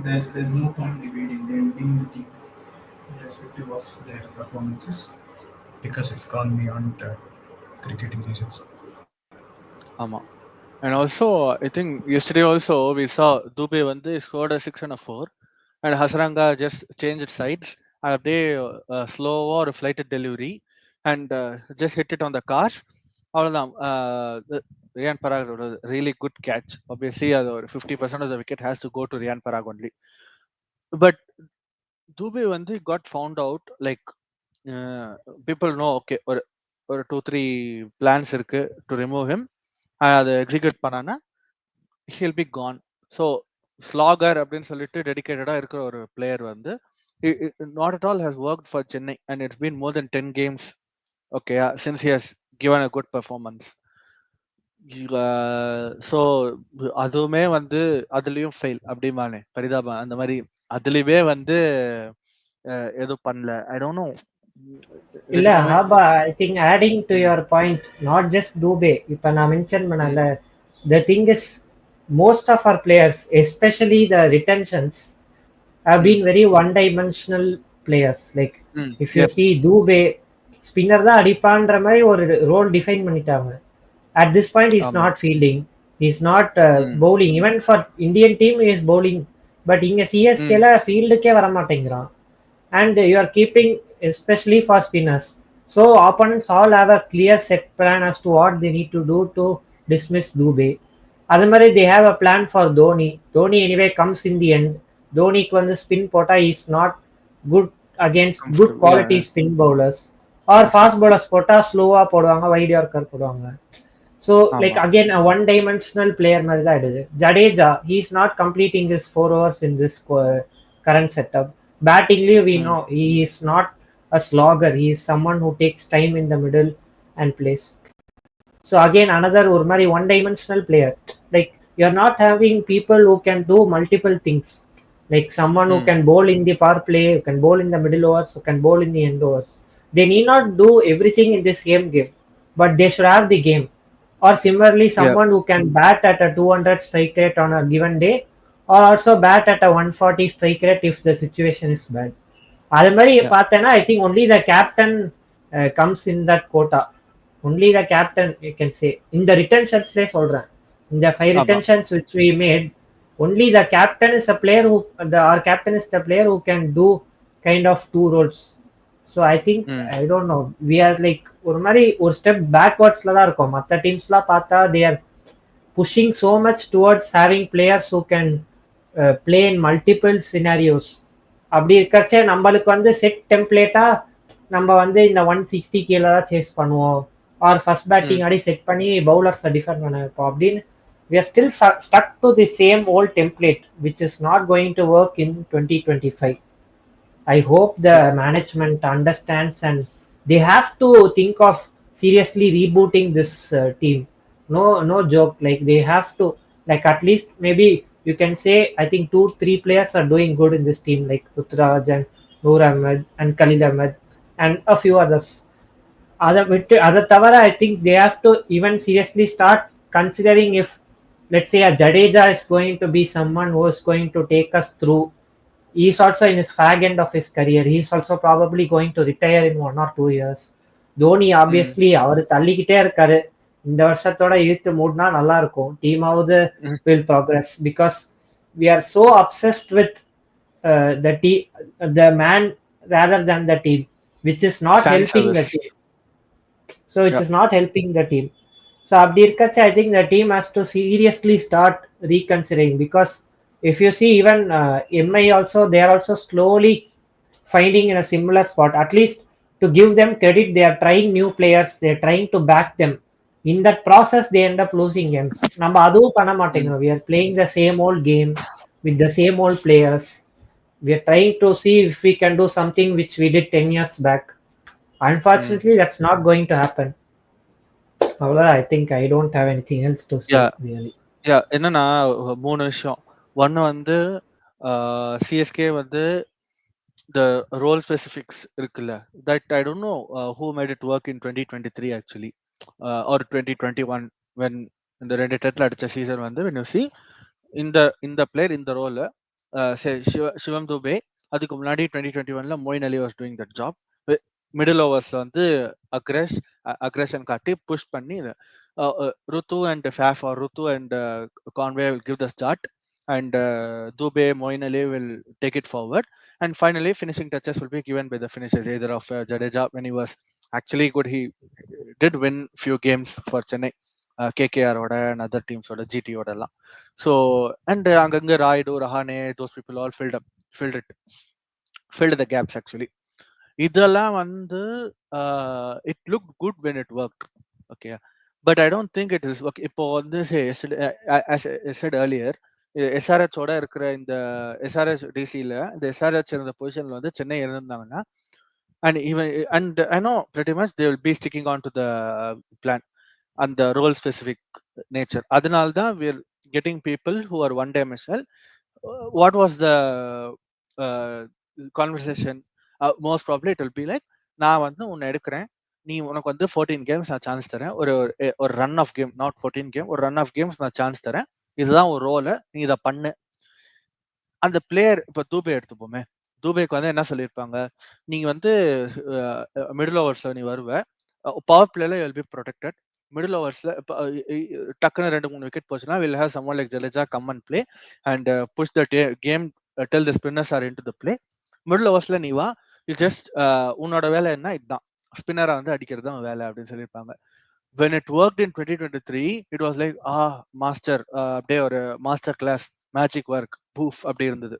there's no point debating. They'll win the team irrespective of their performances because it's gone beyond cricketing reasons. ஆமா. And also, I think yesterday also we saw Dubey வந்து scored a 6 and a 4, and Hasaranga just changed sides and அப்படியே ஸ்லோவா ஒரு flighted delivery and just hit it on the cars. அவ்வளவுதான். ரியான் பராகோட really good catch. Obviously, அது ஒரு 50% of the wicket has to go to Riyan Parag only. But Dubey வந்து got found out like uh, people know okay ஒரு 2-3 plans இருக்கு to remove him. அதை execute பண்ணானா he'll be gone. So ஸ்லாகர் அப்படின்னு சொல்லிட்டு டெடிகேட்டடா இருக்கிற ஒரு பிளேயர் வந்து not at all has work for Chennai and it's been more then 10 games okay since he has given a good performance. So அதுவுமே வந்து அதுலயும் ஃபெயில் அப்படிமானே பரிதாபம் அந்த மாதிரி அதுலயுமே வந்து எதுவும் பண்ணல. ஐ டோன்ட் நோ இல்ல நிஜமாவே. ஹாபா I think adding to hmm, your point not just Dube இப்போ நான் மென்ஷன் ம், பண்ணல the thing is most of our players especially the retentions have hmm, been very one-dimensional players. Like ம். if you Yep. see Dube, spinner தான் அடிப்பான்ற மாதிரி ஒரு role define பண்ணிட்டாங்க. At this point, he's ஆமா. not fielding. He's not ம், bowling. Even for Indian team, he is bowling. But இங்க ம். சிஎஸ்கேல ஃபீல்டுக்கே வர மாட்டேங்கிறான். And you are keeping especially for spinners. So opponents all have a clear set plan as to what they need to do to dismiss Dube. அது மாதிரி they have a plan for Dhoni. Dhoni anyway comes in the end. தோனிக்கு வந்து spin போட்டா is not good against good Comfortable. Yeah, quality yeah. Spin bowlers are Yes. Fast bowlers போட்டா ஸ்லோவா போடுவாங்க wide yorker போடுவாங்க so like ஆமா. Again one dimensional player மாதிரி தான் ஆயிடுது Jadeja he is not completing this 4 overs in this current setup பேட்டிங்லயும் we um, no he is not a slogger he is someone who takes time in the middle and plays so again another ஒரு மாதிரி one dimensional player like you're not having people who can do multiple things like someone who ம். can bowl in the power play who can bowl in the middle overs who can bowl in the end overs they need not do everything in the same game but they should have the game or similarly Yeah. someone who can bat at a 200 strike rate on a given day or also bat at a 140 strike rate if the situation is bad அது மாதிரி Yeah. பார்த்தேன்னா I think only the captain comes in that quota only the captain you can say இந்த ரிட்டன்ஷன்ஸ்லேயே சொல்றேன் இந்த 5 ஆமா. Retentions which we made only the captain is a player who or captain is the player who can do kind of two roles so I think um, I don't know we are like ஒரு மாதிரி ஒரு step பேக்வர்ட்ஸ்ல தான் இருக்கும் மற்ற டீம்ஸ்லாம் பார்த்தா they are pushing so much towards having players who can play in multiple scenarios அப்படி இருக்கிறச்சே நம்மளுக்கு வந்து செட் டெம்ப்ளேட்டா நம்ம வந்து இந்த 160 கீழே தான் சேஸ் பண்ணுவோம் ஆர் ஃபர்ஸ்ட் பேட்டிங் ம். ஆடி செட் பண்ணி பவுலர்ஸை டிஃபெண்ட் பண்ண வைப்போம் அப்படின்னு we are still stuck to the same old template which is not going to work in 2025. I hope the Yeah. management understands and they have to think of seriously rebooting this team. No, no joke. Like they have to, like at least maybe you can say I think 2, 3 players are doing good in this team, like Putraj and Noor Ahmed and Khalil Ahmed and a few others. அதை தவிர I think they have to even seriously start considering if let's say a Jadeja is going to be someone who is going to take us through. He is also in his fag end of his career. He is also probably going to retire in 1 or 2 years. Dhoni ம், obviously அவர் தள்ளிக்கிட்டே இருக்காரு இந்த வருஷத்தோட இழுத்து மூடினா நல்லா இருக்கும் டீமாவது hmm, will progress because we are so obsessed with the tea the man rather than the team which is not fan helping the service. Team so it Yeah. is not helping the team. So அப்படி இருக்கச்ச I think the team has to seriously start reconsidering because if you see even MI also they are also slowly finding in a similar spot. At least to give them credit, they are trying new players. They are trying to back them. In that process, they end up losing games. நம்ம அதுவும் பண்ண ம், மாட்டேங்கிறோம். We are playing the same old game with the same old players. We are trying to see if we can do something which we did 10 years back. ம். Unfortunately, that's not going to happen. However, I think I don't have anything else to say Yeah. really. Yeah. என்னன்னா 3 விஷயம். ஒண்ணு வந்து CSK வந்து the role specifics இருக்குல்ல that I don't know who made it work in 2023 actually or 2021 when இந்த ரெண்டு டெட்ல அடிச்ச season வந்து when you see இந்த இந்த பிளேயர் இந்த ரோல் சிவம் துபே அதுக்கு முன்னாடி 2021ல Moeen Ali was doing that job middle ஓவர்ஸ்ல வந்து அக்ரஷன் காட்டி புஷ் பண்ணி Rutu and Faf or Rutu and Conway will give the start and Dube, Moin Ali will take it forward. And finally, finishing touches will be given by the finishers, either of Jadeja when he was actually good. He did win few games for Chennai, KKR oda and other teams oda, GT oda la. So and Anganga Raidu, Rahane, those people all filled it, filled the gaps actually. இதெல்லாம் வந்து it looked good when it worked. Okay. But I don't think it is okay. இப்போ வந்து as I said earlier, SRH ஓட இருக்கிற இந்த SRH டிசியில் இந்த SRH இருந்த பொசிஷன்ல வந்து Chennai இருந்திருந்தாங்கன்னா and even and I know pretty much they will be sticking on to the plan and the role specific nature. அதனால தான் we are getting people who are one dimensional. What was the uh, conversation? Most probably it will be like நான் வந்து உன்னை எடுக்கிறேன். நீ உனக்கு வந்து 14 games நான் சான்ஸ் தரேன். ஒரு ஒரு run of game, not 14 game, ஒரு ரன் ஆஃப் கேம்ஸ் நான் சான்ஸ் தரேன். இதுதான் ஒரு ரோல். நீ இத பண்ணு. அந்த பிளேயர் இப்ப தூபே எடுத்துப்போமே. தூபேக்கு வந்து என்ன சொல்லியிருப்பாங்க? நீங்க வந்து மிடில் ஓவர்ஸ்ல நீ வருவ. பவர் பிளேல you will be protected. Middle ஓவர்ஸ்ல இப்ப டக்குன்னு 2, 3 விக்கெட் போச்சுன்னா, will have someone like Jadeja come and play and push the game till the spinners are into the play. Middle ஓவர்ஸ்ல நீ வா. யூ ஜஸ்ட் உன்னோட வேலை என்ன? இதுதான். ஸ்பின்னரா வந்து அடிக்கிறது தான் வேலை அப்படின்னு சொல்லியிருப்பாங்க. When it worked in 2023, it was like, master, அப்படியே ஒரு மாஸ்டர் கிளாஸ், மேஜிக் ஒர்க், பூஃப் அப்படி இருந்தது.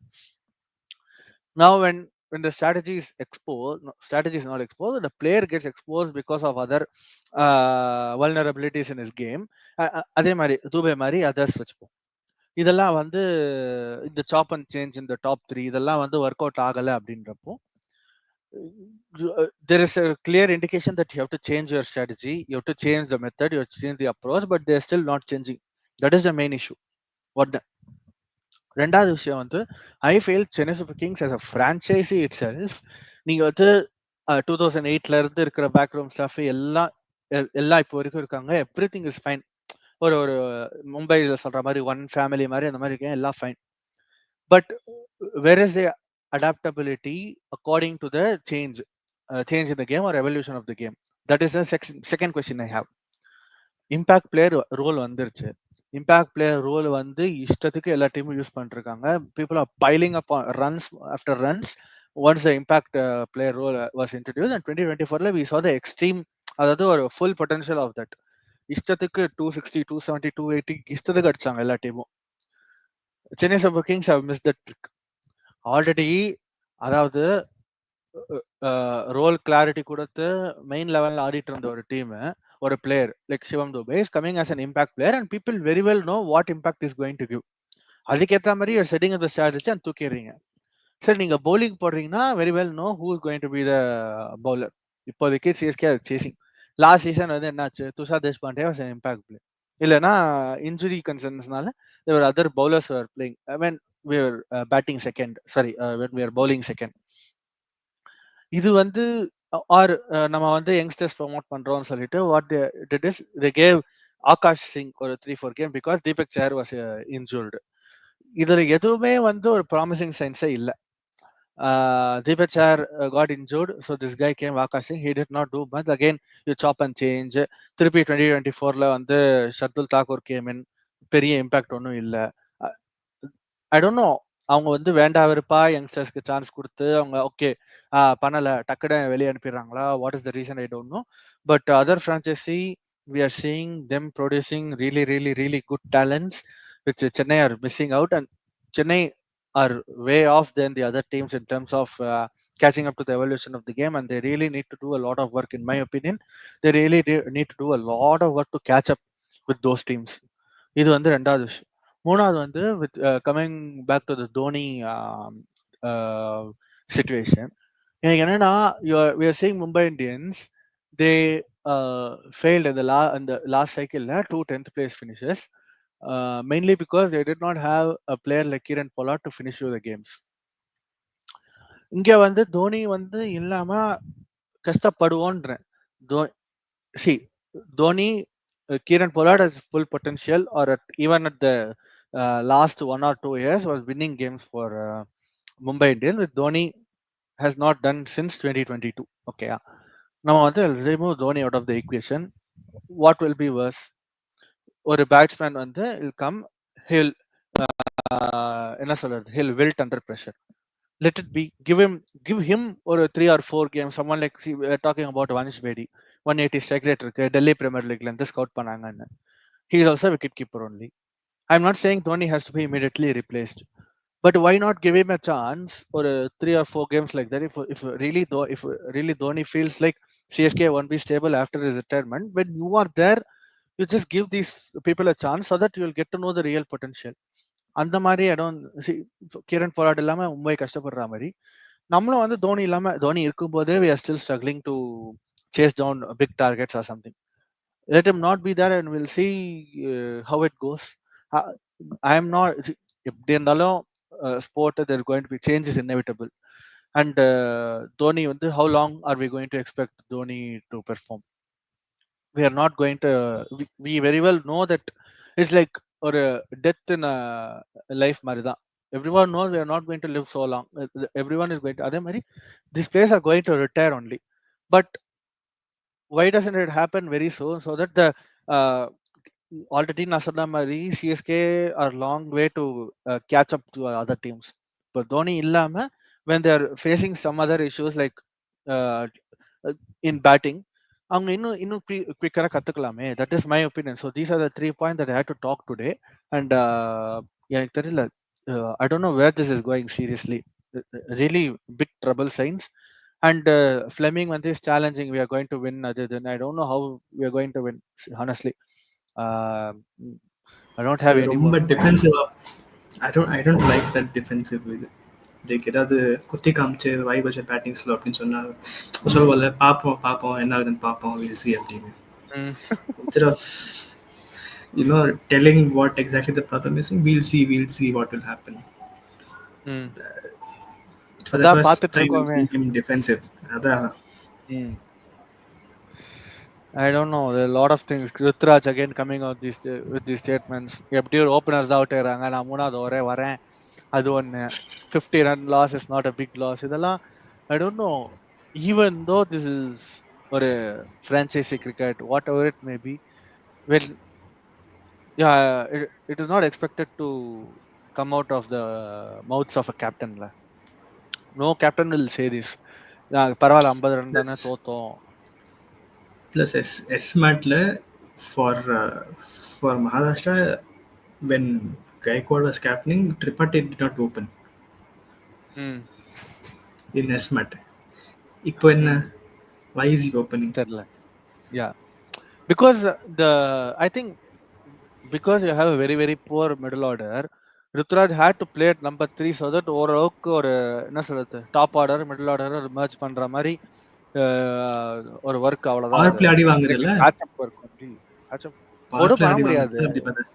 Now when the strategy is exposed, no, strategy is not exposed, the player gets exposed because of other vulnerabilities in his game. அதே மாதிரி தூபே மாதிரி others வச்சுப்போம். இதெல்லாம் வந்து இந்த சாப் அண்ட் சேஞ்ச் இந்த டாப் 3 இதெல்லாம் வந்து ஒர்க் அவுட் ஆகலை அப்படின்றப்போ, there is a clear indication that you have to change your strategy, you have to change the method, you have to change the approach, but they're still not changing. That is the main issue. What the ரெண்டாவது விஷயம் வந்து, I feel Chennai super Kings as a franchisee itself, நீங்க வந்து 2008ல இருந்து இருக்கிற background staff எல்லாம் இப்போ வரைக்கும் இருக்காங்க. Everything is fine. ஒரு ஒரு மும்பைல சொல்ற மாதிரி ஒன் ஃபேமிலி மாதிரி அந்த மாதிரி இருக்கேன், எல்லாம் fine. But where is the adaptability according to the change in the game or evolution of the game? That is the second question I have. Impact player rule வந்துருச்சு. இம்பாக்ட் பிளேயர் ரோல் வந்து இஷ்டத்துக்கு எல்லா டீமும் use பண்ணிருக்காங்க. People are piling up runs after runs once the impact player rule was introduce. And 2024ல we saw the extreme, அதாவது ஒரு full potential of that. இஷ்டத்துக்கு 260, 270, 280 இஷ்டத்துக்கு அடிச்சாங்க எல்லா டீமும். Chennai super kings have miss that trick already. அதாவது ரோல் கிளாரிட்டி கொடுத்து மெயின் லெவல்ல ஆடிட்டு இருந்த ஒரு டீம், ஒரு player like Shivam Dube is coming as an impact player and people very well know what impact is going to give. அதுக்கேற்ற மாதிரி you're setting up the strategy and தூக்கிடுறீங்க. சரி, நீங்க bowling போடுறீங்கன்னா very well know who is going to be the bowler. இப்போதைக்கு CSK chasing. Last season வந்து என்னாச்சு? Tushar Deshpande was an impact player. இல்லைன்னா injury கன்சர்ன்ஸ்னால there were other bowlers who were playing when we were batting second, sorry, when we were bowling second. இது வந்து R நம்ம வந்து youngsters promote பண்றோம்னு சொல்லிட்டு what they did is they gave Akash Singh ஒரு 3-4 game because Deepak Chahar was injured. இதுல எதுவுமே வந்து ஒரு ப்ராமிசிங் சைன்ஸே இல்லை. Deepak Char got injured, so this guy came Akash Singh. He did not do much. Again, you chop and change. திருப்பி 2024ல வந்து Shardul Thakur game இன். பெரிய impact ஒன்றும் இல்லை. ஐ டோன்ட் நோ, அவங்க வந்து வேண்டா வெறுப்பா யங்ஸ்டர்ஸ்க்கு சான்ஸ் கொடுத்து அவங்க ஓகே பண்ணல டக்குனு வெளியே அனுப்பிடுறாங்களா? What is the reason? I don't know. But other franchise we are seeing them producing really really really good talents which Chennai are missing out, and Chennai are way off than the other teams in terms of catching up to the evolution of the game, and they really need to do a lot of work in my opinion. They really need to do a lot of work to catch up with those teams. இது வந்து ரெண்டாவது விஷயம். மூணாவது வந்து with coming back to the Dhoni situation, எனக்கு என்னன்னா we are seeing Mumbai Indians, they failed in the last cycle, two 10th place finishes, mainly because they did not have a player like Kiran Pollard to finish the games. இங்க வந்து தோனி வந்து இல்லாம கஷ்டப்படுவோன்றேன். see, Dhoni, Kiran Pollard has full potential, or even at the last 1 or 2 years was winning games for Mumbai Indians, with Dhoni has not done since 2022. Okay, now remove Dhoni out of the equation. What will be worse? Or a batsman will come, he'll he'll wilt under pressure. Let it be. Give him or 3 or 4 games. Someone like, see, we're talking about Vanish Bedi, 180 strike rate இருக்கு, Delhi Premier League ல scout பண்ணாங்கன்னு. He is also a wicket keeper only. I'm not saying Dhoni has to be immediately replaced, but why not give him a chance for 3 or 4 games like that? If really Dhoni feels like CSK won't be stable after his retirement, when you are there, you just give these people a chance so that you will get to know the real potential. அந்த மாதிரி இடம் Kiran Pollard இல்லாம மும்பை கஷ்டப்படுற மாதிரி நம்மளும் வந்து தோனி இல்லாம, தோனி இருக்கும்போதே we are still struggling to chase down big targets or something. Let him not be there and we'll see how it goes. I am not, எப்படி இருந்தாலும் sport, there is going to be change is inevitable. And Dhoni, how long are we going to expect Dhoni to perform? We are not going to. We very well know that it's like or death in a life marida. Everyone knows we are not going to live so long. Everyone is going to. Adhe mari, these players are going to retire only. But why doesn't it happen very soon so that the uh, already Nasadamari, CSK are long way to catch up to other teams. But Dhoni illama, when they are facing some other issues like uh, in batting, அவங்க இன்னும் குயிக்கரா கத்துக்கலாமே. That is my opinion. So these are the 3 points that I had to talk today. And எனக்கு தெரியல, I don't know where this is going seriously. Really big trouble signs. And Fleming when this challenging, we are going to win. Other than I don't know how we are going to win. Honestly, uh, I don't have any ரொம்ப more points. டிஃபென்சிவா I don't like that defensive இது. Like ஏதாவது குத்தி காமிச்சு வை வச்ச batting slow அப்படின்னு சொன்னா சொல்லுவோம்ல, பார்ப்போம் பார்ப்போம் என்ன ஆகுதுன்னு பார்ப்போம் வில் சி அப்படின்னு. Mm, Instead of telling what exactly the problem is, we'll see what will happen. mm. For the அதான் first பார்த்துட்டு time I'm இருக்கோமே. seeing him defensive. அதான் Mm. I don't know. There are a lot of things. Rutraj again coming out with these statements. எப்படியும் openers out ஆயிடுறாங்க, நான் மூணாவது ஓவரே வரேன், அது ஒன்று. 50 run loss is not a big loss. இதெல்லாம் I don't know. Even though this is ஒரு franchise cricket, whatever it may be, well, yeah, it is not expected to come out of the mouths of a captain. No captain will say this. பரவாயில்ல 50 run தானே plus தோத்தோம். plus S-Matல for Maharashtra, when Gaikwad was captaining, Tripathi did not open ம் in S-Mat. இப்போ என்ன, ம் why is he opening? தெரியல. Yeah, because I think because you have a very very poor middle order, Ruturaj had to play at number 3 so that ஓரளவுக்கு ஒரு என்ன சொல்றது top order middle order merge பண்ற மாதிரி ஒரு ஒர்க், அவ்வளவுதான். Power அது பிளே அடி it's like வாங்குதுல்ல, a patch up work only. Patch up power ஒன்றும் பிளே பண்ண அடி முடியாது. வாங்குது அப்படி பண்ண.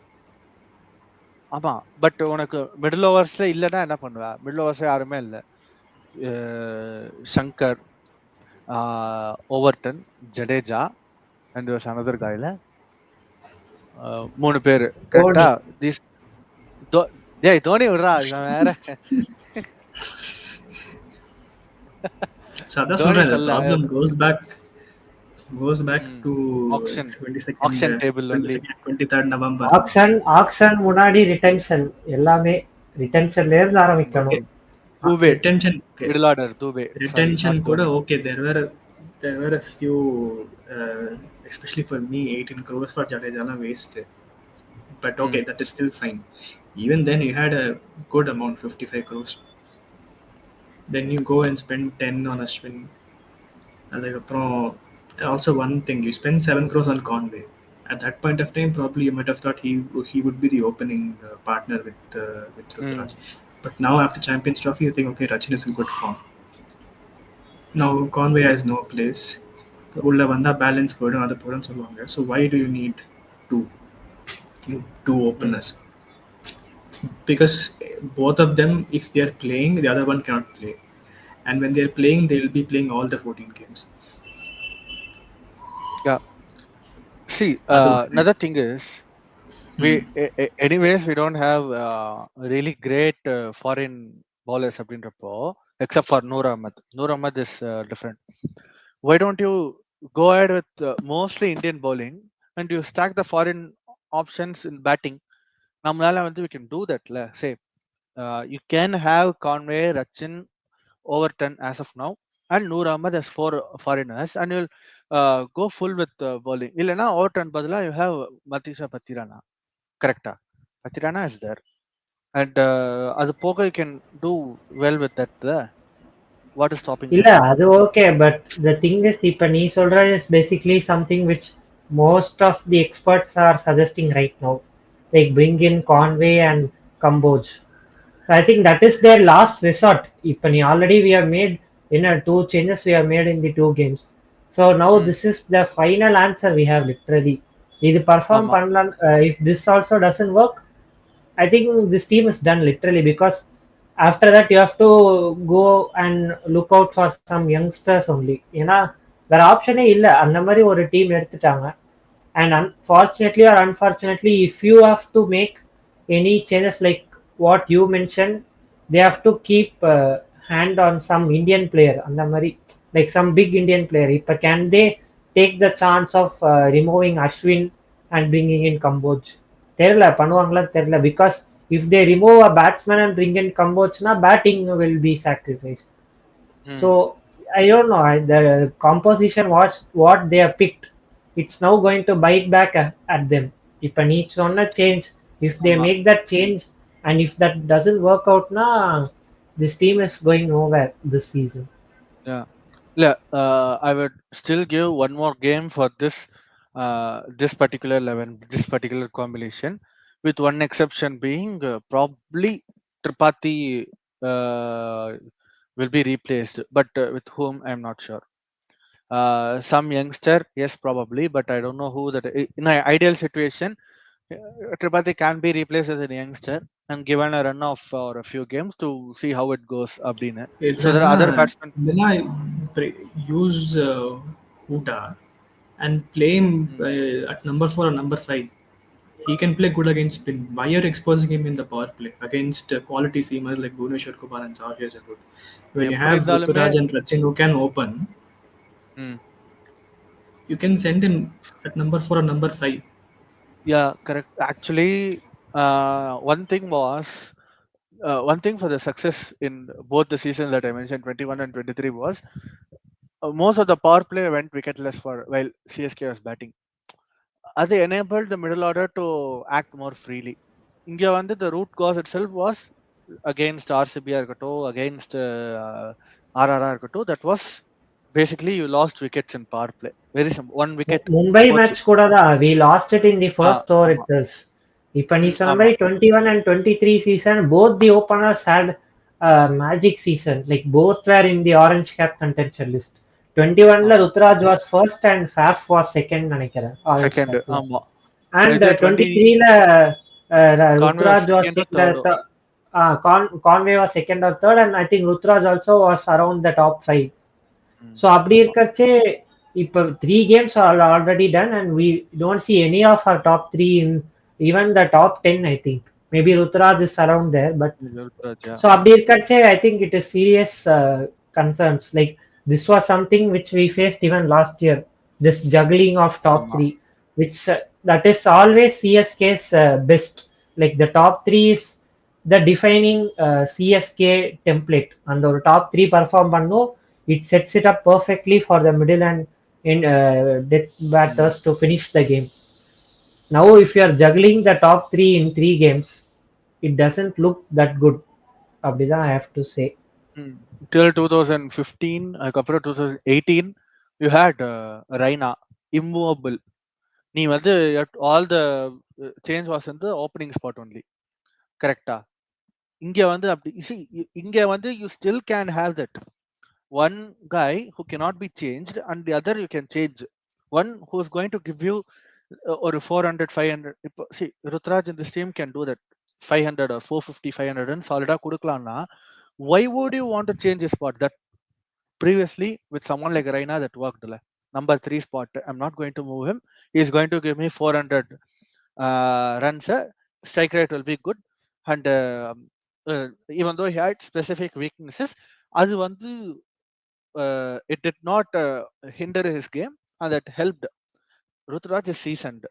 ஆமா, பட் உனக்கு மிடில் ஓவர்ஸ்ல இல்லைன்னா என்ன பண்ணுவ? மிடில் ஓவர்ஸ்ல யாருமே இல்லை. Shankar, Overton, Jadeja and another guy ல 3 பேரு கரெக்டா. தோனி. திஸ் டேய் தோனி விடுறா, இவன் வேற. So அதான் தோனி சொல்றேன், the சொல்ல problem goes back to auction 22nd auction table only. 22nd 23rd November. Auction முன்னாடி ரிட்டென்ஷன், எல்லாமே ரிட்டென்ஷன்ல இருந்து ஓகே, ஆரம்பிக்கணும். Dube Retention okay. Middle order, Dube sorry Retention not கூட Dhoni. okay. There were a few, especially for me, 18 crores for Jadeja na waste. But okay, that is still fine. Even then, you had a good amount, 55 crores. Then you go and spend 10 on Ashwin. அதுக்கப்புறம் also one thing, you spend 7 crores on Conway. At that point of time, probably you might have thought he would be the opening partner with Rutraj. But now after Champions Trophy, you think, okay, Rachin is in good form. Now Conway has no place. உள்ள வந்தா balance போயிடும், அது போயிடும் சொல்லுவாங்க. So why do you need two two openers? Because both of them, if they are playing, the other one cannot play. And when they are playing, they will be playing all the 14 games. Yeah, see, அது ஒரு another thing is we anyways we don't have really great foreign bowlers அப்படின்றப்போ, except for Noor Ahmad is different. Why don't you go ahead with mostly Indian bowling and you stack the foreign options in batting? நம்மளால we can do that. Say you can have Conway, Rachin, Overton as of now, and Noor Ahmad as 4 foreigners, and you'll go full with bowling. இல்லைன்னா Overton பதிலா you have Matisha Patirana. Correct? Patirana is there, and அது போக you can do well with that. What is stopping you? இல்ல அது okay, but the thing is, இப்ப நீ சொல்ற is basically something which most of the experts are suggesting right no, like bring in Conway and Kamboj. So I think that is their last resort. இப்ப நீ already we have made two changes we have made in the 2 games. So now this is the final answer we have literally. இது perform ஆமா, பண்ணலாம். If this also doesn't work, I think this team is done literally, because after that you have to go and look out for some youngsters only. ஏன்னா வேற ஆப்ஷனே இல்லை, அந்த மாதிரி ஒரு டீம் எடுத்துட்டாங்க. And unfortunately or unfortunately, if you have to make any changes like what you mentioned, they have to keep hand on some Indian player அந்த மாதிரி, like some big Indian player. இப்போ can they take the chance of removing Ashwin and bringing in Kamboj? தெரியல பண்ணுவாங்களா தெரியல, because if they remove a batsman and bring in Kambojna, batting will be sacrificed. So Hmm. I don't know. The composition, what they have picked, it's now going to bite back at them. If I need on a change, if they ஆமா. make that change, and if that doesn't work out, na, this team is going nowhere this season. Yeah. Yeah, I would still give one more game for this particular 11, this particular combination, with one exception being probably Tripathi uh, will be replaced, but with whom I'm not sure. Some youngster, yes, probably, but I don't know who that. In an ideal situation, Tripathi can be replaced as a youngster and given a run off for a few games to see how it goes. Abdina. So there are other batsmen. இல்லைன்னா use Huda and play him Hmm. at number 4 or number 5. He can play good against spin. Why are you exposing him in the power play against quality seamers like Bhuvneshwar Kumar and Xavier Jagood? When you எப்படி have இருந்தாலுமே Ruturaj and Rachin who can open, ம். you can send him at number 4 or number 5. Yeah, correct. Actually, one thing for the success in both the seasons that I mentioned, 21 and 23, was most of the power play went wicketless for while CSK was batting. They enabled the middle order to act more freely. India வந்து the root cause itself was against RCB இருக்கட்டும், against RRR இருக்கட்டும், that was basically you lost wickets in power play. Very simple. One wicket Mumbai போச்சு. match கூட தான் we lost it in the first over ஆமா. itself. இப்போ நீ சொன்ன ஆமா. மாதிரி 21 and 23 season, both the openers had a magic season. Like both were in the orange cap contention list. 21ல ஆமா. Rutraj was first and Faf was second நினைக்கிறேன் orange second. capல. ஆமா. And இது 20 23ல கான்வே Rutraj was செகண்டோ in the தேர்டோ. Conway was second or third, and I think Rutraj also was around the top five. ம். So அப்படி ஆமா. இருக்கச்சே இப்போ 3 games are already done and we don't see any of our top three in even the top 10. I think maybe Rutraj is around there, but ருத்ராஜா. so அப்படி இருக்கச்சே I think it is serious concerns. Like this was something which we faced even last year, this juggling of top ஆமா. three, which that is always CSK's best. Like the top three is the defining CSK template, and the top three perform பண்ணும், it sets it up perfectly for the middle and in death ஆமா. batters to finish the game. Now if you are juggling the top three in 3 games, it doesn't look that good. அப்படிதான் I have to say. ம். Till 2015, அதுக்கப்புறம் 2018, you had Raina, immovable. நீ வந்து all the change was in the opening spot only. கரெக்ட்டா? இங்க வந்து அப்படி இங்க வந்து you still can have that. One guy who cannot be changed and the other you can change. One who's going to give you ஒரு 400, 500. இப்போ see, Rutraj in this team can do that. 500 or 450, 500 and solid குடுக்கலாம்னா, why would you want to change his spot? That previously with someone like Raina that worked number 3 spot. I'm not going to move him. He's going to give me 400 runs. Strike rate will be good, and even though he had specific weaknesses, அது வந்து it did not hinder his game, and that helped. Ruturaj is seasoned.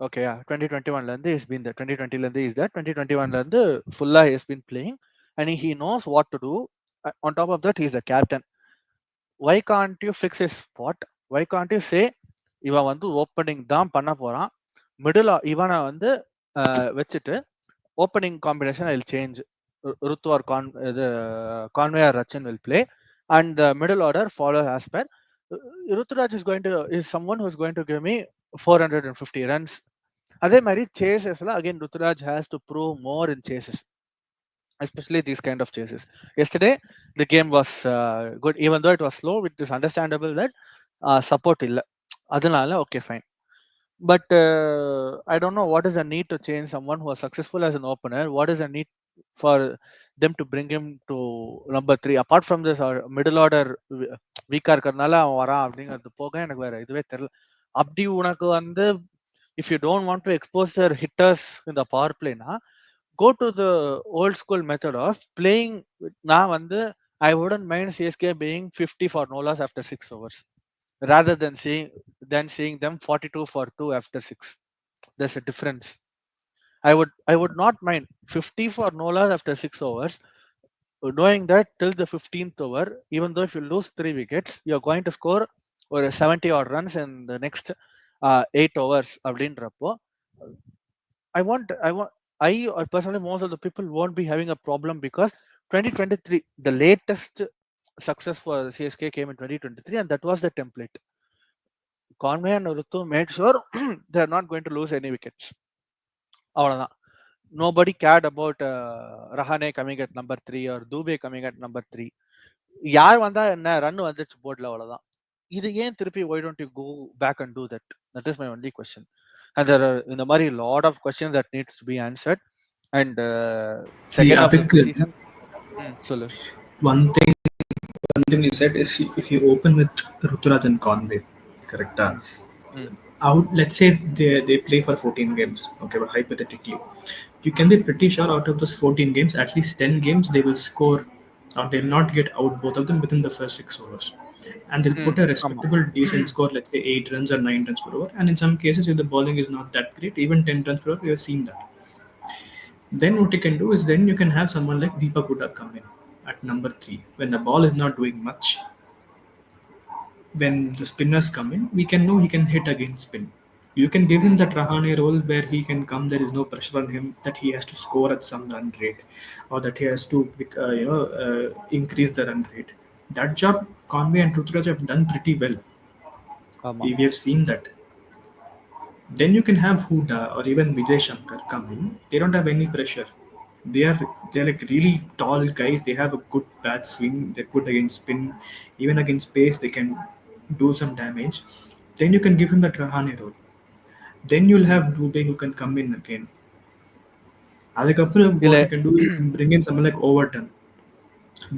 Okay, yeah, 2021 லந்து he's been there. 2020 லந்து he's there. 2021 லந்து full he has been playing, and he knows what to do. On top of that, he's the captain. Why can't you fix his spot? Why can't you say இவன் வந்து opening தான் பண்ண போறான், middle இவனை வந்து வச்சுட்டு opening combination I change, Rutu or இது Conway or Rachin will play and the middle order follow as per. Ruturaj is going to is someone who is going to give me 450 runs. அதே மாதிரி சேசஸ்ல again Ruturaj has to prove more in chases, especially these kind of chases. Yesterday, the game was good, even though it was slow. It is understandable that support illa. Adanala, okay, fine. But I don't know what is the need to change someone who was successful as an opener. What is the need? for them to bring him to number 3. Apart from this, our middle order weaker இருக்கறனால அவன் வரான் அப்படிங்கிறது போக எனக்கு வேற இதுவே தெரியல. அப்படி உனக்கு வந்து if you don't want to expose your hitters in the power play na, go to the old school method of playing. நான் வந்து I wouldn't mind CSK being 50 for no loss after 6 overs rather than seeing them 42 for 2 after 6. There's a difference. I would not mind 50 for no loss after 6 overs, knowing that till the 15th over, even though if you lose 3 wickets, you're going to score or 70 odd runs in the next 8 overs. அப்படின்றப்போ I personally, most of the people won't be having a problem because 2023, the latest success for CSK came in 2023, and that was the template. Conway and Rutu made sure they're not going to lose any wickets. அவ்வளவுதான். Nobody cared about Rahane coming at number 3 or Dubey coming at number 3. யார் வந்தா என்ன run வந்துச்சு போர்ட்ல அவ்வளவுதான். இது ஏன் திருப்பி why don't you go back and do that? That is my only question. And there are இந்த மாதிரி lot of questions that needs to be answered. And See, second half of the அதுக்கு season, சொல்லு. one thing one thing you said is if you open with Ruturaj and Conway, correct? Out, let's say they play for 14 games. Okay, but hypothetically, you can be pretty sure out of those 14 games, at least 10 games they will score, or they'll not get out both of them within the first 6 overs. And they'll put a ஆமா. respectable, decent score, let's say 8 runs or 9 runs per over. And in some cases, if the bowling is not that great, even 10 runs per over, we have seen that. Then what you can do is then you can have someone like Deepak Hooda come in at number 3 when the ball is not doing much. When the spinners come in, we can know he can hit against spin. You can give him that Rahane role where he can come. There is no pressure on him that he has to score at some run rate, or that he has to increase the run rate. That job Conway and Ruturaj have done pretty well. ஆமா. We have seen that. Then you can have Huda or even Vijay Shankar come in. They don't have any pressure. They're like really tall guys. They have a good bat swing. They're good against spin, even against pace. They can do some damage. Then you can give him that Rahane role. Then you'll have Dubey who can come in again. Adhikapura, இல்ல what you can do is you can bring in someone like Overton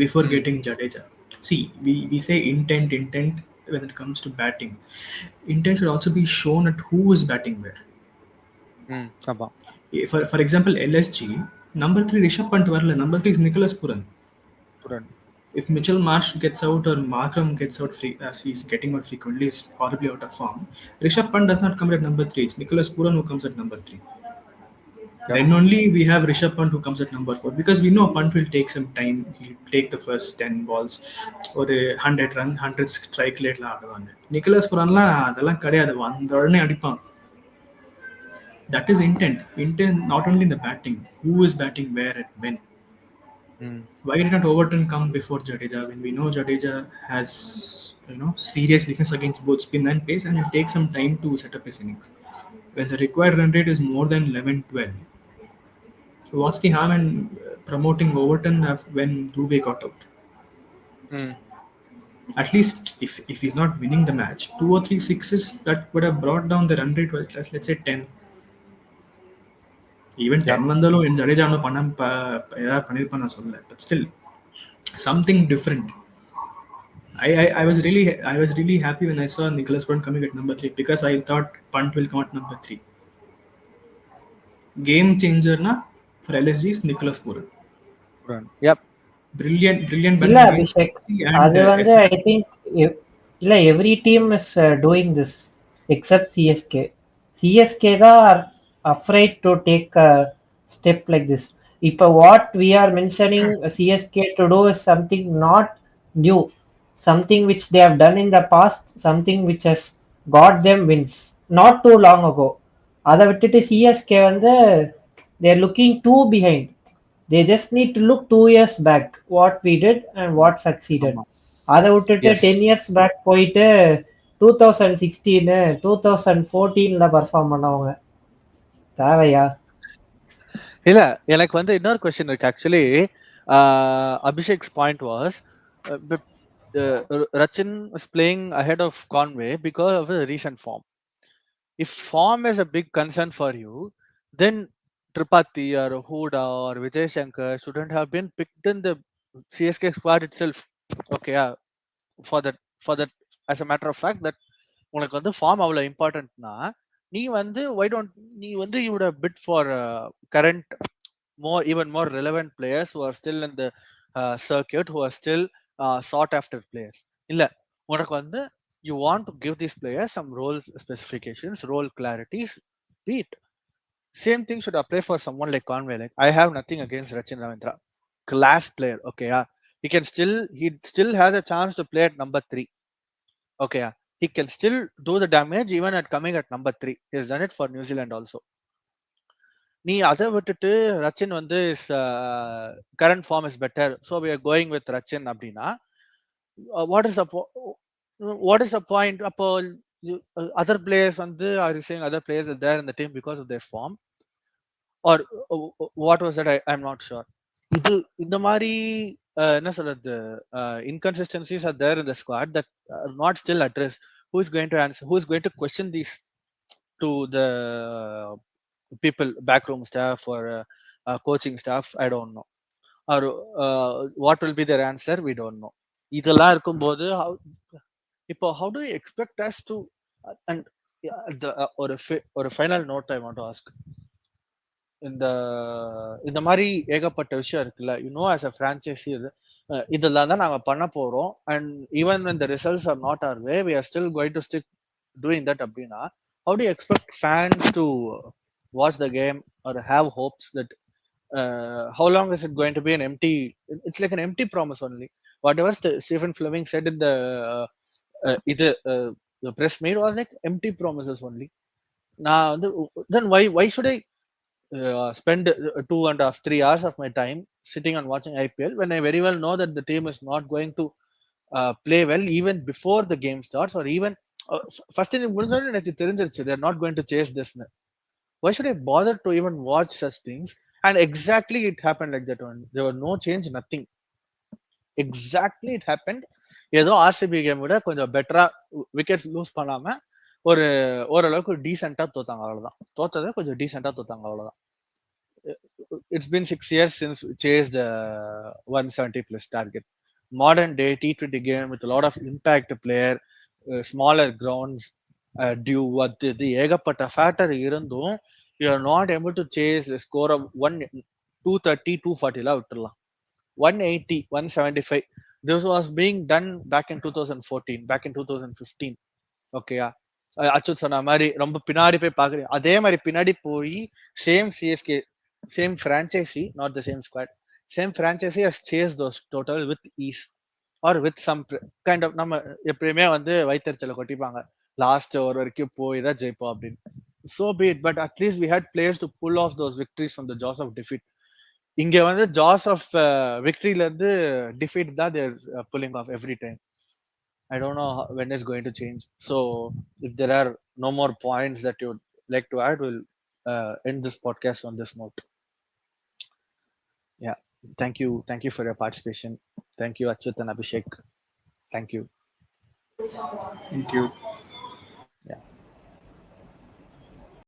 before ம், getting Jadeja. See, we say intent when it comes to batting. Intent should also be shown at who is batting where. ஆமா. For example, LSG, number 3 Rishabh Pant varla, number 3 is Nicholas Puran. Pooran. If Mitchell Marsh gets out or Markram gets out free, as he's getting out frequently, is horribly out of form. Rishabh Pant does not come at number 3. It's Nicholas Puran who comes at number 3. Yep. Then only we have Rishabh Pant who comes at number 4, because we know Pant will take some time. He'll take the first 10 balls or a 100 run, 100 strike rate la ஆடுவாங்க. Nicholas புரான்லாம் அதெல்லாம் கிடையாது. வந்த உடனே அடிப்பான். That is intent. Intent not only in the batting, who is batting where and when. Why did not Overton come before Jadeja when we know Jadeja has serious weakness against both spin and pace, and it takes some time to set up his innings. When the required run rate is more than 11, 12, what's the harm in promoting Overton when Dubey got out? At least if he's not winning the match, 2 or 3 sixes that would have brought down the run rate was, let's say 10. Even 10 வந்தாலும் in Jadeja ஏதாவது பண்ணிருப்பான்னு நான் சொல்லல, but still something different. I was really happy when I saw Nicholas Puran coming at number 3, because I thought Punt will come at number 3. Game changer na for LSG is Nicholas Puran. Yep. Brilliant இல்ல batting against Abhishek, CSK and அது வந்து SR. I think இல்ல every team is doing this accept CSK. CSK தான் afraid to take a step like this. இப்போ what we are mentioning CSK to do is something not new, something which they have done in the past, something which has got them wins not too long ago. அதை விட்டுட்டு CSK வந்து they are looking too behind. They just need to look 2 years back what we did and what succeeded. ஆமா. அதை விட்டுட்டு Yes. 10 years back போயிட்டு 2016 2014 perform பண்ணவங்க தேவையா? இல்ல எனக்கு வந்து இன்னொரு கொஸ்டின் இருக்கு actually. Abhishek's point was Rachin was playing ahead of Conway because of the recent form. If form is a big concern for you, then Tripathi or Huda or Vijay Shankar shouldn't have been picked in the CSK squad itself. Okay, yeah, for that as a matter of fact that உனக்கு வந்து form அவ்வளோ இம்பார்ட்டன்ட்னா நீ வந்து why don't நீ வந்து you would bit for current more relevant players who are still in the circuit, who are still sought after players. இல்ல உனக்கு வந்து you want to give these players some role specifications, role clarities, beat. Same thing should apply for someone like Conway. Like I have nothing against Rachin Ravindra, class player. Okay, yeah, he still has a chance to play at number three. Okay, yeah, he can still do the damage even at coming at number three. He has done it for New Zealand also. நீ அதை விட்டுட்டு ரச்சின் வந்து current form is better so we are going with Rachin அப்படின்னா what is what is a point அப்போ other players வந்து are you saying other players there in the team because of their form or what was that I am not sure இது இந்த மாதிரி என்ன சொல்றது inconsistencies are there in the squad that are not still addressed. Who is going to answer, who is going to question these to the people, backroom staff or coaching staff? I don't know. Or what will be their answer? We don't know. இதெல்லாம் இருக்கும்போது இப்போ how do you expect us to and the ஒரு final note I want to ask. இந்த இந்த மாதிரி ஏகப்பட்ட விஷயம் இருக்குல்ல, as a franchisee இதெல்லாம் தான் நாங்க பண்ண போறோம் and even when the results are not our way we are still going to stick doing that அப்படின்னா how do you expect fans to watch the game or have hopes that how long is it going to be an empty, it's like an empty promise only. Whatever Stephen Fleming said in the the press meet was like empty promises only. நான் வந்து then why should I spend 2.5 3 hours of my time sitting and watching IPL when I very well know that the team is not going to play well even before the game starts or even first in எனக்கு தெரிஞ்சிருச்சு they are not going to chase this. Why should I bother to even watch such things? And exactly it happened like that one. There were no change, nothing. Exactly it happened. ஏதோ RCB game விட கொஞ்சம் பெட்டரா wickets loose பண்ணாம ஒரு ஓரளவுக்கு டீசெண்டா தோத்தாங்க, அவ்வளவுதான். தோத்ததை கொஞ்சம் டீசெண்டா தோத்தாங்க, அவ்வளவுதான். It's been 6 years since we chased 170 plus target. Modern day T20 game with a lot of impact player, smaller grounds, due அது இது ஏகப்பட்ட ஃபேக்டர் இருந்தும் you are not able to chase a score of 230 240 எல்லாம் விட்டுறலாம். 180 175 this was being done back in 2014, back in 2015. ஓகேயா, அச்சுத் சொன்ன மாதிரி ரொம்ப பின்னாடி போய் பாக்குறேன், அதே மாதிரி பின்னாடி போய் same CSK, same franchise, not the same squad, same franchise has chase those total with ease or with some kind of. நம்ம எப்பயுமே வந்து வைத்தறிச்சலை கொட்டிப்பாங்க, லாஸ்ட் ஓவர் வரைக்கும் போய் தான் ஜெயிப்போம் அப்படின்னு. So be it, but at least we had players to pull off those victories from the jaws of defeat. இங்க வந்து jaws of victoryல இருந்து defeat தான் they're pulling off every time. I don't know when it's going to change. So if there are no more points that you'd like to add, we'll end this podcast on this note. Yeah. Thank you for your participation. Thank you, Achyut and Abhishek. Thank you. Thank you.